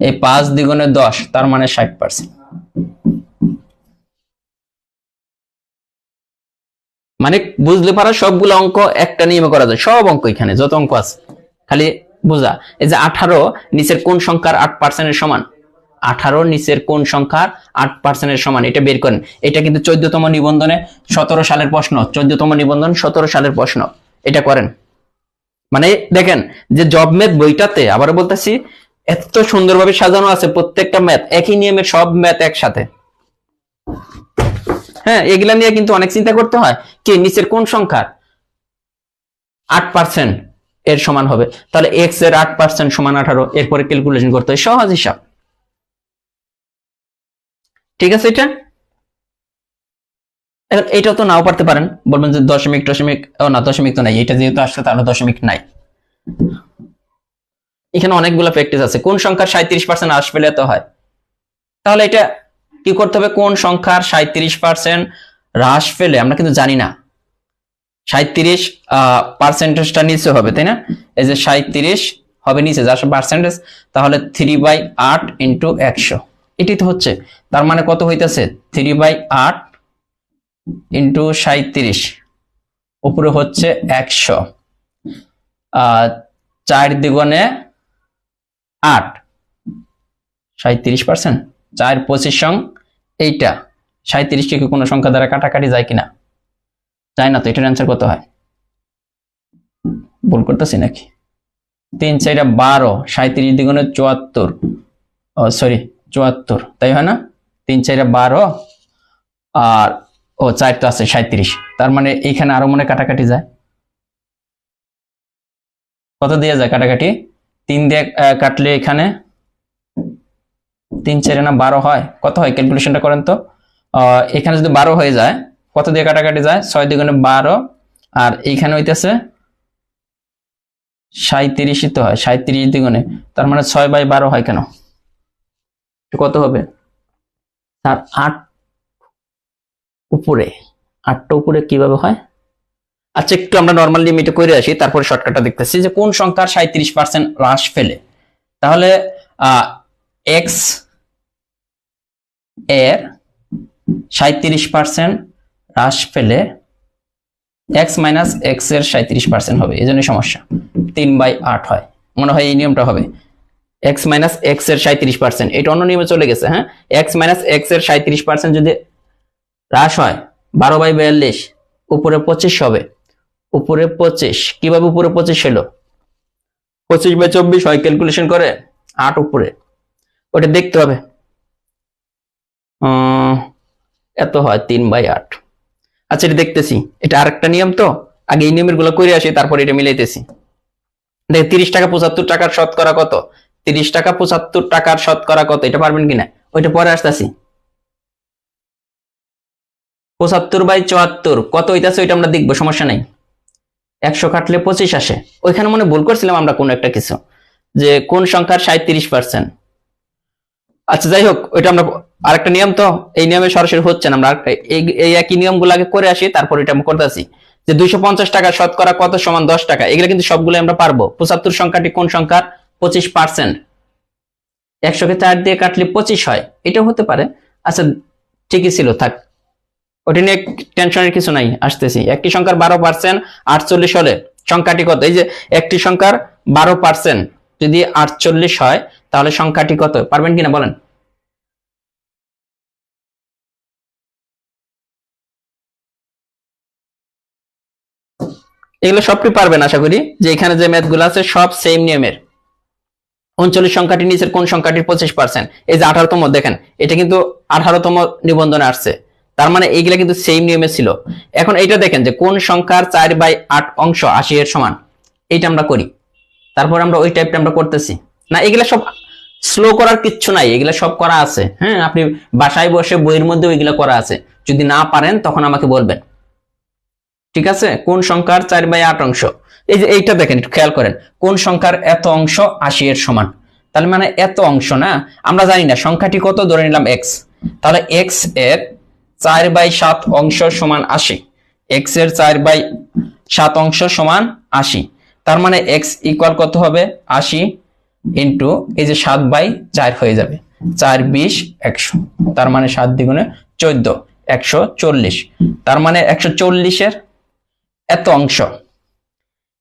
এই 5 দ্বিগুণে 10, তার মানে 60%। মানে বুঝলে পারা, সবগুলো অঙ্ক একটা নিয়মে করা যায়, সব অঙ্ক এখানে যত অঙ্ক আছে, খালি বুঝা। এই যে 18 নিচের কোন সংখ্যার 8% এর সমান, 18 নিচের কোন সংখ্যার 8% এর সমান, এটা বের করেন। এটা কিন্তু 14তম নিবন্ধনে 17 সালের প্রশ্ন, 14তম নিবন্ধন 17 সালের প্রশ্ন, এটা করেন। মানে দেখেন যে জব ম্যাথ বইটাতে, আবারও বলতেছি, এত সুন্দরভাবে সাজানো আছে, প্রত্যেকটা ম্যাথ একই নিয়মের, সব ম্যাথ একসাথে। হ্যাঁ, এগুলা নিয়ে কিন্তু অনেক চিন্তা করতে হয়, কি নিচের কোন সংখ্যার 8% এর সমান হবে, তাহলে x এর 8% সমান 18, এরপরে ক্যালকুলেশন করতে হয়, সহজ হিসাব। ঠিক আছে, এটাও তো নাও পারতে পারেন, বলবেন যে দশমিক টশমিক, ও না দশমিক তো নাই, এটা যেহেতু আসছে তাহলে দশমিক নাই। এখানে অনেকগুলো প্র্যাকটিস আছে, কোন সংখ্যার 37% হ্রাস পেলে তো হয়, তাহলে এটা কি করতে হবে, কোন সংখ্যার 37% হ্রাস পেলে, আমরা কিন্তু জানি না, 37% নিচে হবে, তাই না? এই যে 37 হবে নিচে, যার পার্সেন্টেজ, তাহলে 3/8 ইন্টু 100, এটি তো হচ্ছে। তার মানে কত হইতেছে, 3/8 ইন্টু 37, উপরে হচ্ছে 100, 4 দ্বিগুণে 8, 37%, 4 25 এইটা 37 কে কোনো সংখ্যা দ্বারা কাটাকাটি যায় কিনা, যায় না, তো এটার অ্যান্সার কত হয়, ভুল করতেছি নাকি? 3 4 12, 37 দ্বিগুণে 74, সরি 74, তাই হয় না? 3 4 12, আর 4 তো আছে 37, তার মানে এইখানে আরো মনে কাটাকাটি যায়, কত দিয়ে যায় কাটাকাটি, 3 দিয়ে কাটলে এখানে 3 4 না 12 হয়, কত হয় ক্যালকুলেশনটা করেন তো। এখানে যদি 12 হয়ে যায়, কত দিয়ে কাটাকাটি যায়, 6 দ্বিগুণে 12, আর এইখানে হইতেছে 37ই তো হয়, 37 দ্বিগুণে, তার মানে 6/12 হয় কেন, কত হবে, তার 8 উপরে, 8টা উপরে কিভাবে হয়। আচ্ছা, একটু আমরা নর্মাল লিমিটে করে আসি, তারপরে শর্টকাটটা দেখতেছি, যে কোন সংখ্যার 37% হ্রাস ফেলে, তাহলে এক্স এর 37% হ্রাস পেলে এক্স মাইনাস এক্স এর 37% হবে, এই জন্য সমস্যা, 3/8 হয়, মনে হয় এই নিয়মটা হবে, এক্স মাইনাস এক্স এর 37%, এটা অন্য নিয়মে চলে গেছে। হ্যাঁ, এক্স মাইনাস এক্স এর 37% যদি হ্রাস হয়, 12/42, উপরে 25 হবে, উপরে 25, কিভাবে উপরে 25 হলো, 25/24 হয়, ক্যালকুলেশন করে 8 উপরে, ওটা দেখতে হবে, এত হয় 3/8। আচ্ছা, এটা দেখতেছি, এটা আরেকটা নিয়ম, তো আগে এই নিয়মের গুলো করে আসি, তারপর এটা মিলাইতেছি। দেখ 30 টাকা 75 টাকার শতকরা কত, 30 টাকা 75 টাকার শতকরা কত, এটা পারবেন কিনা, ওইটা পরে আসতেছি। 75/74 কত হইতাছে ওইটা আমরা দেখবো, সমস্যা নাই। 100 কাটলে 25 আসে। ওইখানে মনে ভুল করছিলাম আমরা কোন একটা কিছু, যে কোন সংখ্যার 37%। আচ্ছা যাই হোক, ওইটা আমরা আরেকটা নিয়ম, তো এই নিয়মে সরাসরি হচ্ছে না, আমরা এই একই নিয়মগুলো আগে করে আসি, তারপর এটা আমরা করতেছি। যে 250 টাকা শতকরা কত সমান 10 টাকা, এগুলো কিন্তু সবগুলো আমরা পারবো। 75 সংখ্যাটি কোন সংখ্যার? 25%। 100 কে 4 দিয়ে কাটলে 25 হয়, এটাও হতে পারে। আচ্ছা ঠিকই ছিল, থাক, ওটা নিয়ে টেনশনের কিছু নাই, আসতেছি। একটি সংখ্যার 12% 48 হলে সংখ্যাটি কত? এই যে একটি সংখ্যার 12% যদি 48 হয়, তাহলে সংখ্যাটি কত? পারবেন কিনা বলেন? এগুলো সবটি পারবেন আশা করি, যে এখানে যে ম্যাথ গুলো আছে সব সেম নিয়মের। 39 সংখ্যাটি নিচের কোন সংখ্যাটির 25%? এই যে 18তম, দেখেন এটা কিন্তু 18তম নিবন্ধনে আসছে, তার মানে এইগুলা কিন্তু সেম নিয়মে ছিল। এখন এইটা দেখেন যে কোন সংখ্যার 4/8 অংশ 80 এর সমান, এইটা আমরা করি। তারপর আমরা ওই টাইপটা আমরা করতেছি না, এগুলা সব স্লো করার কিচ্ছু নাই, এগুলা সব করা আছে। হ্যাঁ, আপনি বাসায় বসে বইয়ের মধ্যে ওইগুলা করা আছে, যদি না পারেন তখন আমাকে বলবেন, ঠিক আছে? কোন সংখ্যার 4/8 অংশ, এই যে এইটা দেখেন, একটু খেয়াল করেন, কোন সংখ্যার এত অংশ 80 এর সমান, তাহলে মানে এত অংশ না, আমরা জানি না সংখ্যাটি কত, ধরে নিলাম এক্স, তাহলে এক্স এর 4/7 অংশ সমান 80, এক্স এর 4/7 অংশ সমান 80, তার মানে এক্স ইকুয়াল কত হবে? 80 ইন্টু এই যে 7/4 হয়ে যাবে, 4 20 100, তার মানে 7 দ্বিগুণে 14, 140, তার মানে 140-এর এত অংশ,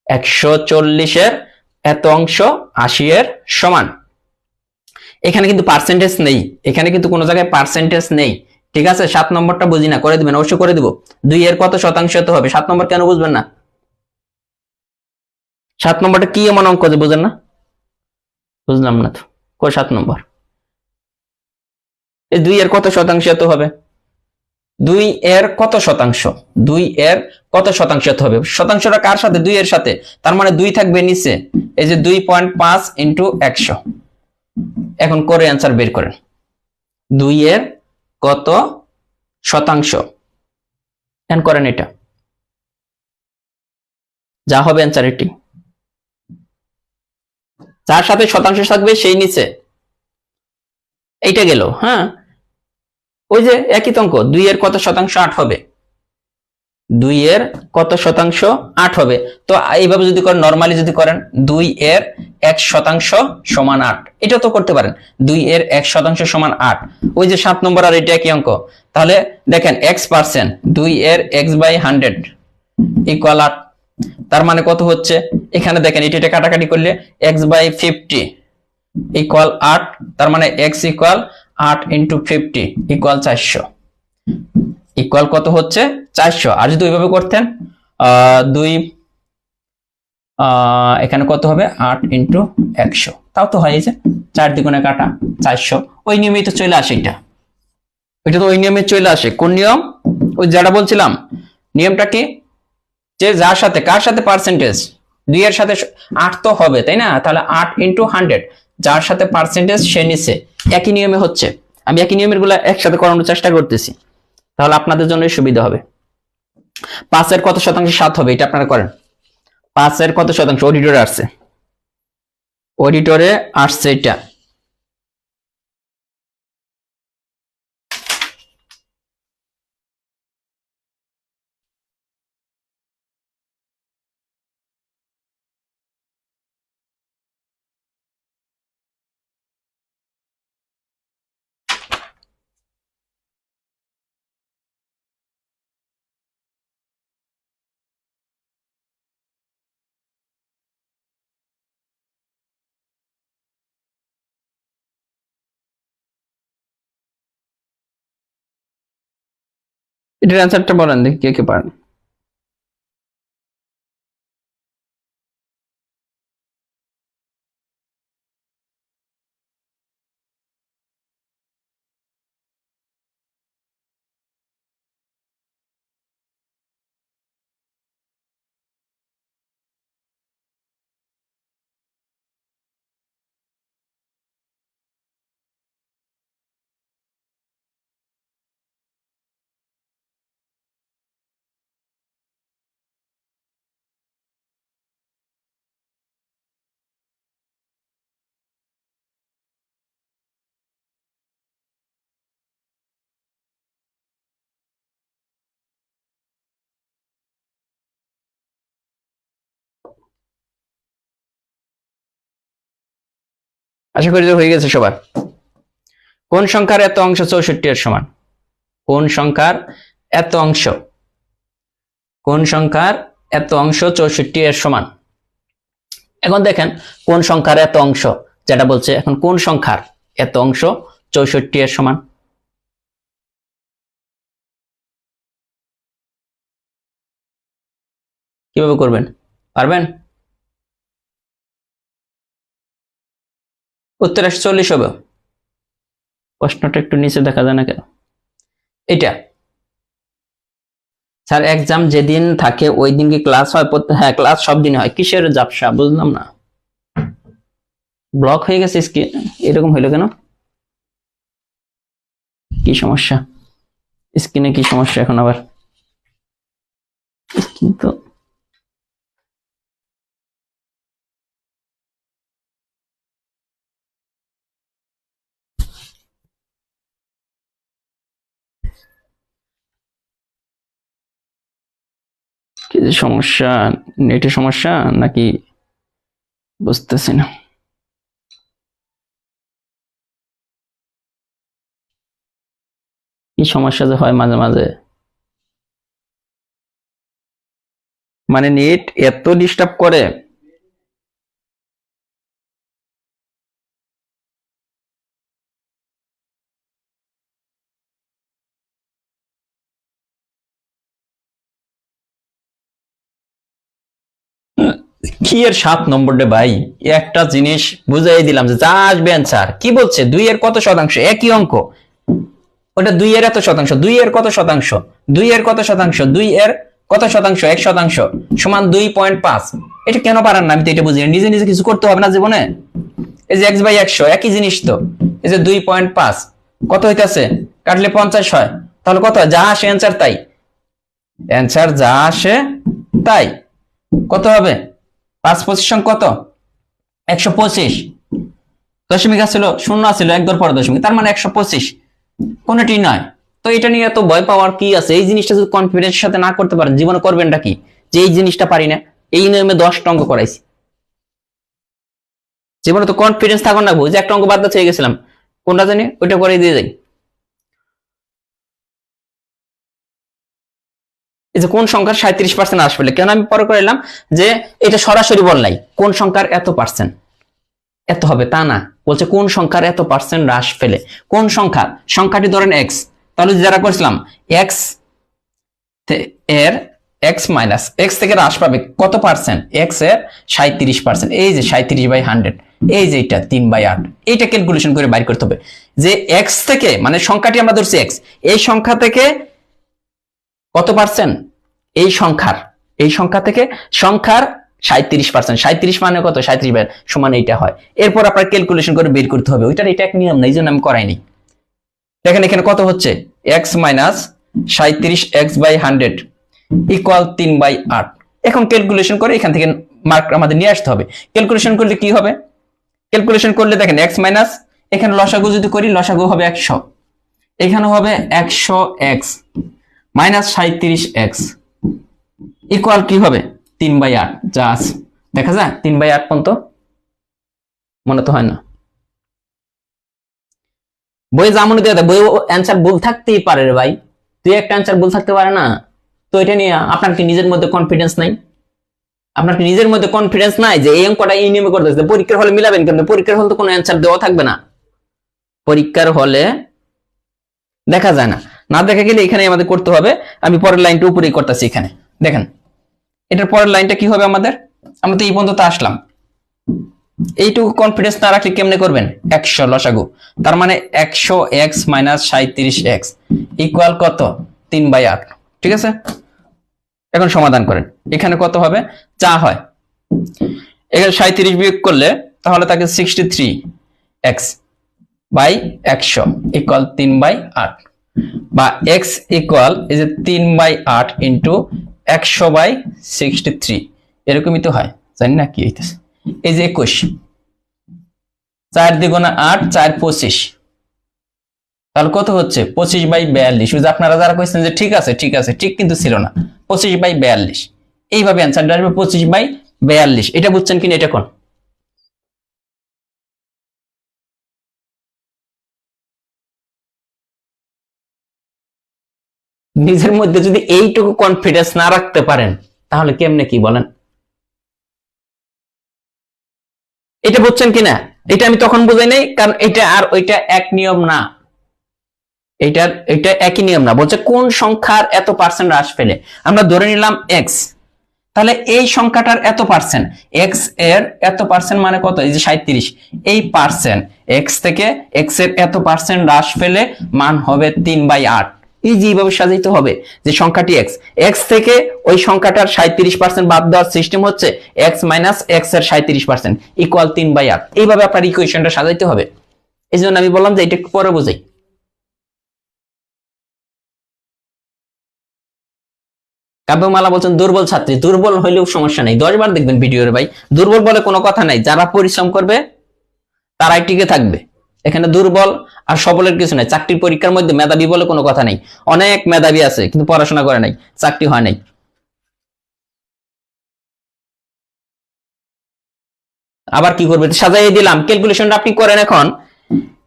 140-এর এত অংশ 80 এর সমান। এখানে কিন্তু পার্সেন্টেজ নেই, এখানে কিন্তু কোনো জায়গায় পার্সেন্টেজ নেই, ঠিক আছে? 7 নম্বরটা বুঝি না, করে দিবেন, অবশ্যই করে দিব। 2 এর কত শতাংশ হতে হবে? 7 নম্বর কেন বুঝবেন না? 7 নম্বরটা কি এমন অঙ্ক যে বুঝেন না? বুঝলাম না তো, কই 7 নম্বর? এই 2 এর কত শতাংশ হতে হবে? 2 এর কত শতাংশ? 2 এর কত শতাংশ হতে হবে? শতাংশটা কার সাথে? 2 এর সাথে, তার মানে 2 থাকবে নিচে, এই যে 2.5 ইন্টু 100। এখন করে অ্যান্সার বের করেন, 2 এর কত শতাংশ, এন করেন, এটা যা হবে অ্যান্সার এটি। যার সাথে শতাংশ থাকবে সেই নিচে, এইটা গেল। হ্যাঁ, ওই যে একই অঙ্ক, 2 এর কত শতাংশ? 8 হবে। 2 এর কত শতাংশ? 8 হবে। তো এইভাবে যদি করেন, নরমালি যদি করেন, 2 এর 1% সমান 8, এটা তো করতে পারেন। 2 এর 1% সমান 8, ওই যে 7 নম্বর আর এটা একই অঙ্ক। তাহলে দেখেন x%, 2 এর x/100 ইকুয়াল 8, তার মানে কত হচ্ছে? এখানে দেখেন এটা কাটাকাটি করলে x/50 ইকুয়াল 8, তার মানে x equal 8 into 50 equal 400, equal কত হচ্ছে? 400। আর যদি ওইভাবে করতেন, 2 এখানে কত হবে? 8 ইন্টু 100, তাও তো হয়, এই যে 4 দ্বিগুণে কাটা 400, ওই নিয়মেই তো চলে আসে এটা, ওইটা তো ওই নিয়মে চলে আসে। কোন নিয়ম? ওই যেটা বলছিলাম, নিয়মটা কি? যে যার সাথে, কার সাথে পার্সেন্টেজ? 2 এর সাথে 8 তো হবে, তাই না? তাহলে 8 ইন্টু 100, যার সাথে পার্সেন্টেজ সে নিচে, একই নিয়মে হচ্ছে। আমি একই নিয়মের গুলা একসাথে করানোর চেষ্টা করতেছি, তাহলে আপনাদের জন্য সুবিধা হবে। 5 এর কত শতাংশ 7 হবে, এটা আপনারা করেন। 5 এর কত শতাংশ? অডিটরে আসছে, অডিটরে আসছে এটা। এটার অ্যান্সারটা বলেন দেখি কে কে পারেন। আশা করি যে হয়ে গেছে সবার। কোন সংখ্যার এত অংশ 64 এর সমান? কোন সংখ্যার এত অংশ, কোন সংখ্যার এত অংশ 64 এর সমান? এখন দেখেন কোন সংখ্যার এত অংশ যেটা বলছে, এখন কোন সংখ্যার এত অংশ 64 এর সমান? কিভাবে করবেন, পারবেন? উত্তর 40 হবে। প্রশ্নটা একটু নিচে দেখা যায় না কেন? এটা স্যার এক্সাম যেদিন থাকে ওই দিন কি ক্লাস হয়? হ্যাঁ, ক্লাস সব দিন হয়। কিসের ঝাপসা বুঝলাম না, ব্লক হয়ে গেছে স্ক্রিন, এরকম হইলো কেন? কি সমস্যা স্ক্রিনে, কি সমস্যা এখন আবার? কিন্তু কি যে সমস্যা, নেটের সমস্যা নাকি বুঝতেছি না। কি সমস্যা যে হয় মাঝে মাঝে, মানে নেট এত ডিস্টার্ব করে। কি এর 7 নম্বরটা ভাই, একটা জিনিস বুঝাই দিলাম যে যা আসবে অ্যান্সার। কি বলছে 2 এর কত শতাংশ, একই অঙ্ক। ওটা 2 এর এত শতাংশ, 2 এর কত শতাংশ, 2 এর কত শতাংশ, 2 এর কত শতাংশ, 1 শতাংশ সমান 2.5। এটা কেন পারেন না? আমি তো এটা বুঝি না। নিজে নিজে কিছু করতে হবে না জীবনে? এই যে x/100 একই জিনিস তো। এই যে 2.5 কত হইতাছে, কাটলে 50 হয়। তাহলে কত হয়? যা আসে অ্যান্সার তাই, অ্যান্সার যা আসে তাই। কত হবে? 5×25 কত? 125। দশমিক আসছিল, শূন্য আসছিল, 1 ধর পরে দশমিক, তার মানে 125, কোনটি নয়। তো এটা নিয়ে এত ভয় পাওয়ার কি আছে? এই জিনিসটা যদি কনফিডেন্সের সাথে না করতে পারেন, জীবনে করবেনটা কি? যে এই জিনিসটা পারি না, এই নিয়মে 10টা অঙ্ক করাইছি। জীবনে তো কনফিডেন্স থাকুন না, যে একটা অঙ্ক বাদ দিয়ে গেছিলাম, কোনটা জানি, ওইটা করে দিয়ে যাই। এই যে কোন সংখ্যার 37% আসবে, কেন আমি পরে করাইলাম যে এটা সরাসরি বল নাই কোন সংখ্যার এত পার্সেন্ট এত হবে, তা না, বলছে কোন সংখ্যার এত পার্সেন্ট হ্রাস ফেলে। কোন সংখ্যা? সংখ্যাটি ধরেন এক্স, তাহলে যারা করছিলাম এক্স এর এক্স মাইনাস এক্স থেকে হ্রাস পাবে কত পার্সেন্ট? এক্স এর 37%। এই যে 37/100, এই যে এটা 3/8। এইটা ক্যালকুলেশন করে বাইর করতে হবে যে এক্স থেকে, মানে সংখ্যাটি আমরা ধরছি এক্স, এই সংখ্যা থেকে কত পার্সেন্ট, এই সংখ্যা থেকে সংখ্যার 37%। 37 মানে কত? 37 সমান এইটা হয়। এরপর আপনার ক্যালকুলেশন করে বের করতে হবে। ওইটার এটা এক নিয়ম না, এই জন্য আমি করাইনি। দেখেন এখানে কত হচ্ছে, এক্স মাইনাস 37x/100 ইকুয়াল 3/8। এখন ক্যালকুলেশন করে এখান থেকে মার্ক আমাদের নিয়ে আসতে হবে। ক্যালকুলেশন করলে কি হবে? ক্যালকুলেশন করলে দেখেন এক্স মাইনাস, এখানে লসাগু যদি করি, লসাগু হবে 100, এখানে হবে 100x মাইনাস 37x ইকুয়াল কি হবে? 3/8। যা আছে দেখা যায় 3/8 পর্যন্ত, মনে তো হয় না। বই যেমন দিয়ে দেয়, বই অ্যান্সার ভুল থাকতেই পারে রে ভাই, তুই একটা অ্যান্সার ভুল থাকতে পারে না? তো এটা নিয়ে আপনার কি নিজের মধ্যে কনফিডেন্স নাই? আপনার কি নিজের মধ্যে কনফিডেন্স নাই যে এই অঙ্কটা এই নিয়মে করতেছে? পরীক্ষার হলে মিলাবেন কেন? পরীক্ষার হলে তো কোনো অ্যান্সার দেওয়া থাকবে না, পরীক্ষার হলে দেখা যায় না। না দেখা গেলে এখানে আমাদের করতে হবে। আমি পরের লাইনটা উপরেই করতেছি। এখানে দেখেন এটার পরের লাইনটা কি হবে আমাদের? আমরা তো এই পর্যন্ত আসলাম, এইটুকু কনফিডেন্স না রাখলে কেমনে করবেন? 100 লসাগু, তার মানে 100x মাইনাস 37x ইকুয়াল কত? 3/8। ঠিক আছে, এখন সমাধান করেন। এখানে কত হবে? যা হয় এখানে 37 বিয়োগ করলে তাহলে তাকে 63x বাই 100 ইকুয়াল 3/8, বা x ইকুয়াল এই যে 3/8 ইন্টু 100/63, এরকমই তো হয়, জানি না কি হইতেছে। এই যে 21, 4 দ্বিগুণে 8, 4 25, তাহলে কত হচ্ছে? 25/42। আপনারা যারা কইছেন যে ঠিক আছে ঠিক আছে, ঠিক কিন্তু ছিল না, 25/42। এইভাবে অ্যান্সারটা আসবে 25/42। এটা বুঝছেন কিনা এটা কোন? নিজের মধ্যে যদি এইটুকু কনফিডেন্স না রাখতে পারেন তাহলে কেমনে কি বলেন? এটা বুঝছেন কিনা? এটা আমি তখন বুঝাই নাই, কারণ এটা আর ওইটা এক নিয়ম না। এটা একই নিয়ম না। বলছে কোন সংখ্যার এত পার্সেন্ট হ্রাস পেলে, আমরা ধরে নিলাম এক্স, তাহলে এই সংখ্যাটার এত পার্সেন্ট, এক্স এর এত পার্সেন্ট মানে কত, এই যে 37, এই পার্সেন্ট এক্স থেকে এক্স এর এত পার্সেন্ট হ্রাস পেলে মান হবে 3/8। এইভাবে সাজাইতে হবে যে সংখ্যাটি এক্স, এক্স থেকে ওই সংখ্যাটার 37% বাদ দেওয়ার সিস্টেম হচ্ছে এক্স মাইনাস এক্স এর 37% ইকুয়াল 3/8। এইভাবে আপনার ইকুয়েশনটা সাজাইতে হবে। এই জন্য আমি বললাম যে এটা পরে বুঝাই। কাব্যমালা বলছেন দুর্বল ছাত্রী, দুর্বল হইলেও সমস্যা নেই, 10 বার দেখবেন ভিডিওর ভাই। দুর্বল বলে কোনো কথা নাই, যারা পরিশ্রম করবে তারাই টিকে থাকবে। এখানে দুর্বল আর সবলের কিছু নাই। চাকরির পরীক্ষার মধ্যে মেধাবী বলে কোনো কথা নাই, অনেক মেধাবী আছে কিন্তু পড়াশোনা করে নাই, চাকরি হয় নাই। আবার কি করবে, সাজাই দিলাম, ক্যালকুলেশনটা আপনি করেন এখন,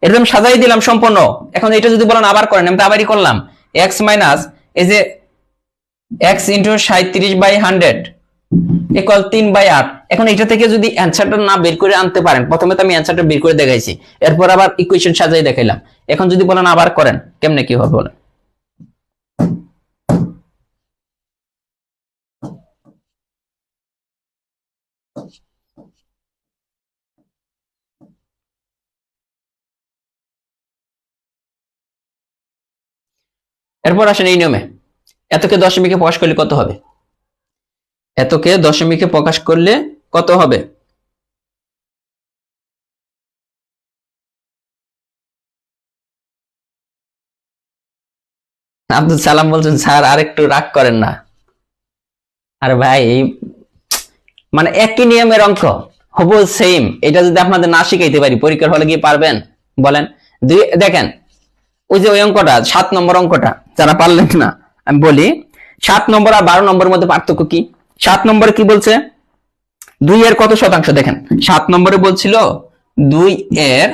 এরকম সাজাই দিলাম সম্পূর্ণ। এখন এটা যদি বলেন আবার করেন, আমি তো আবারই করলাম। এক্স মাইনাস এই যে এক্স ইন্টু 37/100 ইকুয়াল 3/8। এখন এটা থেকে যদি অ্যান্সারটা না বের করে আনতে পারেন, প্রথমে তো আমি অ্যান্সারটা বের করে দেখাইছি, এরপর আবার ইকুয়েশন সাজাই দেখাইলাম। এখন যদি বলেন আবার করেন, কেমনে কি হবে বলেন? এরপর আসেন এই নিয়মে, এতকে দশমিকে প্রকাশ করলে কত হবে? এতকে দশমিকে প্রকাশ করলে কত হবে? আব্দুল সালাম বলছেন স্যার আর একটু রাগ করেন না। আরে ভাই এই মানে একই নিয়মের অঙ্ক, হবু সেম। এটা যদি আপনাদের না শিখাইতে পারি পরীক্ষার হলে গিয়ে পারবেন বলেন? দেখেন ওই যে ওই অঙ্কটা 7 নম্বর অঙ্কটা, যারা পারলেন না আমি বলি, 7 নম্বর আর 12 নম্বরের মধ্যে পার্থক্য কি? 7 নম্বরে কি বলছে, 2 এর কত শতাংশ? দেখেন 7 নম্বরে বলছিল 2 এর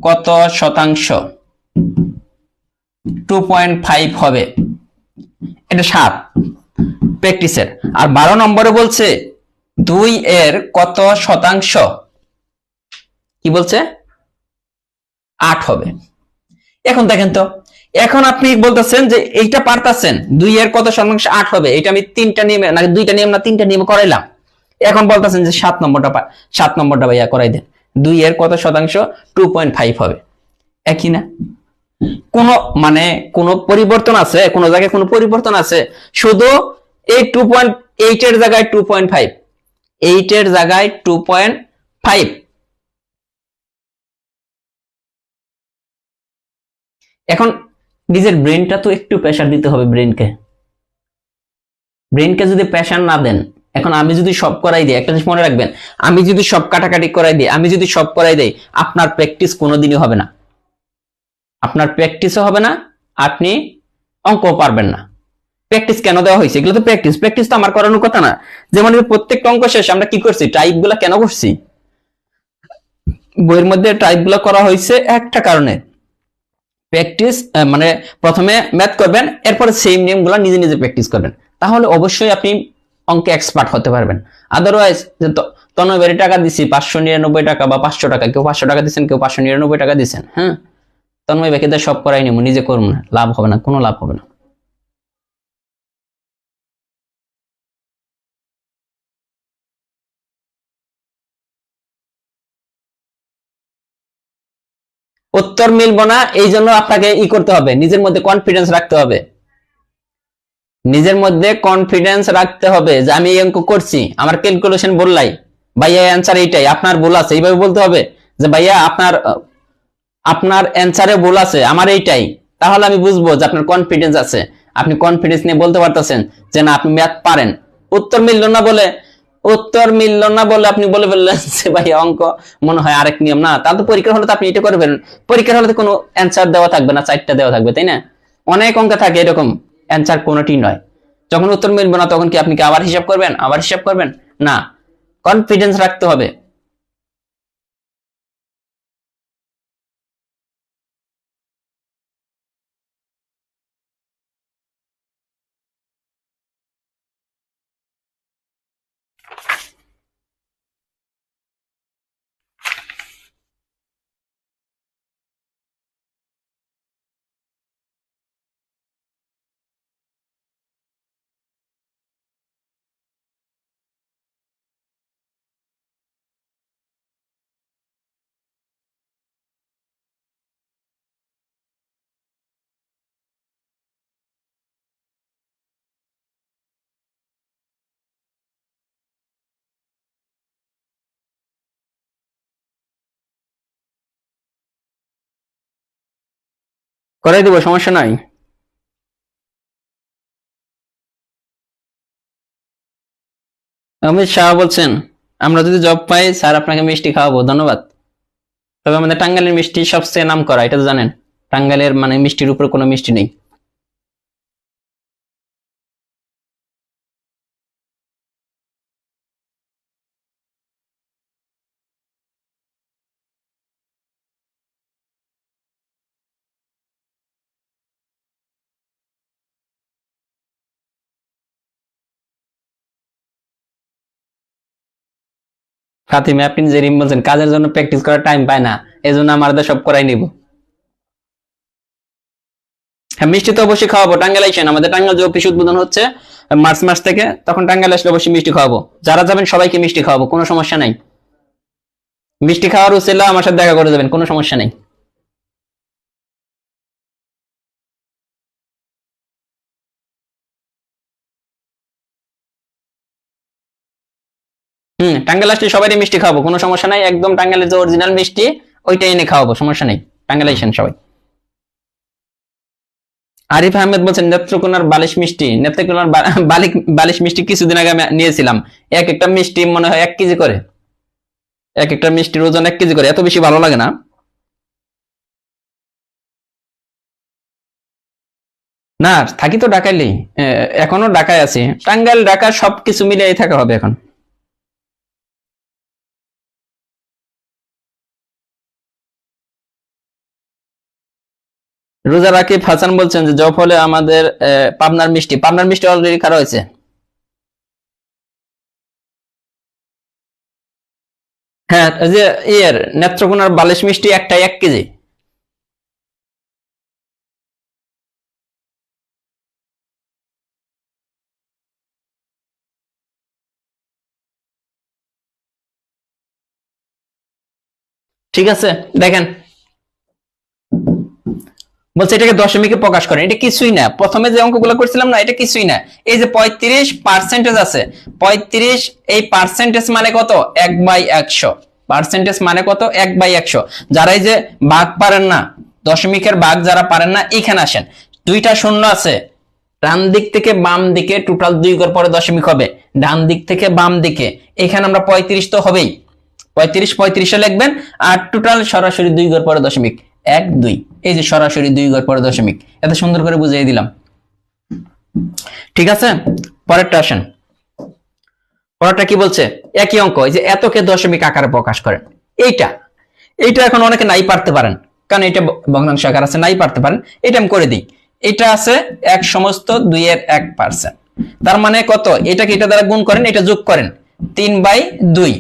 কত শতাংশ, 2.5 হবে, এটা 7 প্র্যাকটিসের। আর 12 নম্বরে বলছে 2 এর কত শতাংশ, কি বলছে, 8 হবে। এখন দেখেন তো, এখন আপনি বলতেছেন যে এইটা পারতেছেন 2 এর কত শতাংশ 8 হবে, এটা আমি 3টা নিয়মে না 2টা নিয়ম না 3টা নিয়মে করাইলাম। এখন বলতেছেন যে 7 নম্বরটা ভাইয়া করাই দেন, 2 এর কত শতাংশ 2.5 হবে। একই না? কোন মানে কোন পরিবর্তন আছে? কোন জায়গায় কোন পরিবর্তন আছে? শুধু এই 2.8 এর জায়গায় 2.5, 8 এর জায়গায় 2.5। এখন নিজের ব্রেনটা তো একটু প্রেসার দিতে হবে। ব্রেনকে যদি প্রেসার না দেন, এখন আমি যদি সব করাই দিই, একটা জিনিস মনে রাখবেন, আমি যদি সব কাটাকাটি করাই দিই, আমি যদি সব করাই দিই, আপনার প্র্যাকটিস কোনোদিনই হবে না, আপনার প্র্যাকটিসও হবে না, আপনি অঙ্ক পারবেন না। প্র্যাকটিস কেন দেওয়া হয়েছে? এগুলো তো প্র্যাকটিস তো আমার করানোর কথা না। যেমন প্রত্যেকটা অঙ্ক শেষে আমরা কি করছি, টাইপ গুলা কেন করছি? বইয়ের মধ্যে টাইপ গুলা করা হয়েছে একটা কারণে, প্র্যাকটিস মানে প্রথমে ম্যাথ করবেন, এরপরে সেম নিয়ম গুলা নিজে নিজে প্র্যাকটিস করবেন, তাহলে অবশ্যই আপনি অঙ্কে এক্সপার্ট হতে পারবেন। আদারওয়াইজ যে তনবের টাকা দিছি 599 টাকা বা 500 টাকা, কেউ 500 টাকা দিচ্ছেন, কেউ 599 টাকা দিচ্ছেন, হ্যাঁ, তন্ময় ব্যাকে সব করাই নিব, নিজে করবো না, লাভ হবে না, কোনো লাভ হবে না। উত্তর মিলবো না, এই জন্য আপনাকে করতে হবে, নিজের মধ্যে কনফিডেন্স রাখতে হবে, নিজের মধ্যে কনফিডেন্স রাখতে হবে যে আমি এই অঙ্ক করছি, আমার ক্যালকুলেশন বললাই, ভাইয়া অ্যান্সার এইটাই, আপনার ভুল আছে, এইভাবে বলতে হবে যে ভাইয়া আপনার আপনার অ্যান্সারে ভুল আছে, আমার এইটাই, তাহলে আমি বুঝবো যে আপনার কনফিডেন্স আছে, আপনি কনফিডেন্স নিয়ে বলতে পারতেছেন যে না আপনি ম্যাথ পারেন। উত্তর মিলল না বলে আপনি বলে ফেললেন যে ভাই অঙ্ক মনে হয় আরেক নিয়ম না, তাহলে তো পরীক্ষার হলে তো আপনি এটা করবেন, পরীক্ষার হলে তো কোনো অ্যান্সার দেওয়া থাকবে না, 4টা দেওয়া থাকবে, তাই না? অনেক অঙ্ক থাকে এরকম, অ্যান্সার কোনোটি নয়। যখন উত্তর মিলবে না তখন কি আপনি কি আবার হিসাব করবেন? না, কনফিডেন্স রাখতে হবে। করাই দেবো, সমস্যা নাই। অমিত শাহ বলছেন, আমরা যদি জব পাই স্যার আপনাকে মিষ্টি খাওয়াবো, ধন্যবাদ। তবে আমাদের টাঙ্গাইলের মিষ্টি সবচেয়ে নাম করা, এটা তো জানেন। টাঙ্গাইলের মানে মিষ্টির উপরে কোনো মিষ্টি নেই। ফাতিমা, আপনি যে রিম বলছেন কাজের জন্য প্র্যাকটিস করার টাইম পায় না, এই জন্য আমাদের সব করাই নিব। হ্যাঁ, মিষ্টি তো অবশ্যই খাওয়াবো। টাঙ্গাইল আইসেন, আমাদের টাঙ্গাইল যে অফিস উদ্বোধন হচ্ছে মার্চ মাস থেকে, তখন টাঙ্গাইল আসলে অবশ্যই মিষ্টি খাওয়াবো। যারা যাবেন সবাইকে মিষ্টি খাওয়াবো, কোনো সমস্যা নাই। মিষ্টি খাওয়ার উচিলা আমার সাথে দেখা করে যাবেন, কোনো সমস্যা নেই। টাঙ্গাইল আসলে সবাই মিষ্টি খাওয়াবো, কোনো সমস্যা নাই। একদম টাঙ্গাইলের যে অরিজিনাল মিষ্টি ওইটাই এনে খাওয়াবো, সমস্যা নেই। টাঙ্গাইল আইসেন সবাই। আরিফ আহমেদ বলছেন নেত্রকোনার বালিশ মিষ্টি, নেত্রকোনার বালিশ মিষ্টি কিছুদিন আগে আমি নিয়েছিলাম। এক একটা মিষ্টি মনে হয় 1 কেজি করে, এক একটা মিষ্টির ওজন 1 কেজি করে, এত বেশি ভালো লাগে না। না, থাকি তো ঢাকাইলেই, এখনো ঢাকায় আছি। টাঙ্গাইল ঢাকা সবকিছু মিলিয়ে থাকা হবে এখন। রোজা রাকিব হাসান বলছেন যে জব হলে আমাদের পাবনার মিষ্টি অলরেডি খাওয়া হয়েছে। হ্যাঁ, এই যে নেত্রকোনার বালিশ মিষ্টি একটাই 1 কেজি। ঠিক আছে, দেখেন বলছে এটাকে দশমিকে প্রকাশ করেন, এটা কিছুই না। প্রথমে যে অঙ্কগুলো করছিলাম না, এটা কিছুই না। এই যে 35% আছে, 35, এই পার্সেন্টেজ মানে কত? 1/100। পার্সেন্টেজ মানে কত? 1/100। যারা এই যে ভাগ পারেন না, দশমিকের ভাগ যারা পারেন না, এখানে আসেন। দুইটা শূন্য আছে, ডান দিক থেকে বাম দিকে টোটাল 2 ঘর পরে দশমিক হবে। ডান দিক থেকে বাম দিকে এখানে আমরা 35 তো হবেই, 35 লিখবেন। আর টোটাল সরাসরি 2 ঘর পরে দশমিক, 1 2। এই যে সরাসরি 2 ঘর পরে দশমিক, এত সুন্দর করে বুঝিয়ে দিলাম। ঠিক আছে, পরেরটা আসেন। পরেরটা কি বলছে? একই অঙ্ক, এই যে এতকে দশমিক আকারে প্রকাশ করেন। এইটা এইটা এখন অনেকে নাই পারতে পারেন, কারণ এটা ভগ্নাংশ আকার আছে, নাই পারতে পারেন। এটা আমি করে দিই। এটা আছে 1 সমস্ত 2 এর 1%। তার মানে কত? এটাকে এটা দ্বারা গুণ করেন, এটা যোগ করেন, 3/2।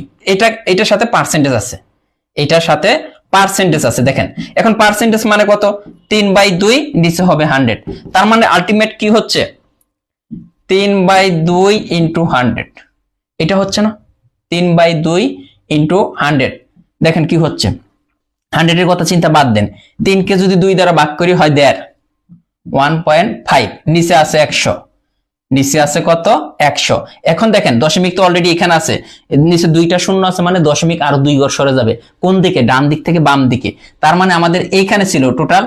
এটার সাথে পার্সেন্টেজ আছে, এটার সাথে পার্সেন্টেজ আছে। দেখেন এখন পার্সেন্টেজ মানে কত? 3/2, নিচে হবে 100। তার মানে আলটিমেট কি হচ্ছে? 3/2 ইন্টু 100। এটা হচ্ছে না? 3/2 ইন্টু 100। দেখেন কি হচ্ছে। 100 এর কথা চিন্তা বাদ দেন, 3 কে যদি 2 দ্বারা ভাগ করি হয় 1.5, 1.5। নিচে আছে 100, নিচে আছে কত? 100। এখন দেখেন দশমিক তো অলরেডি এখানে আছে, নিচে 2টা শূন্য আছে, মানে দশমিক আরো 2 ঘর সরে যাবে। কোন দিকে? ডান দিক থেকে বাম দিকে। তার মানে আমাদের এইখানে ছিল টোটাল,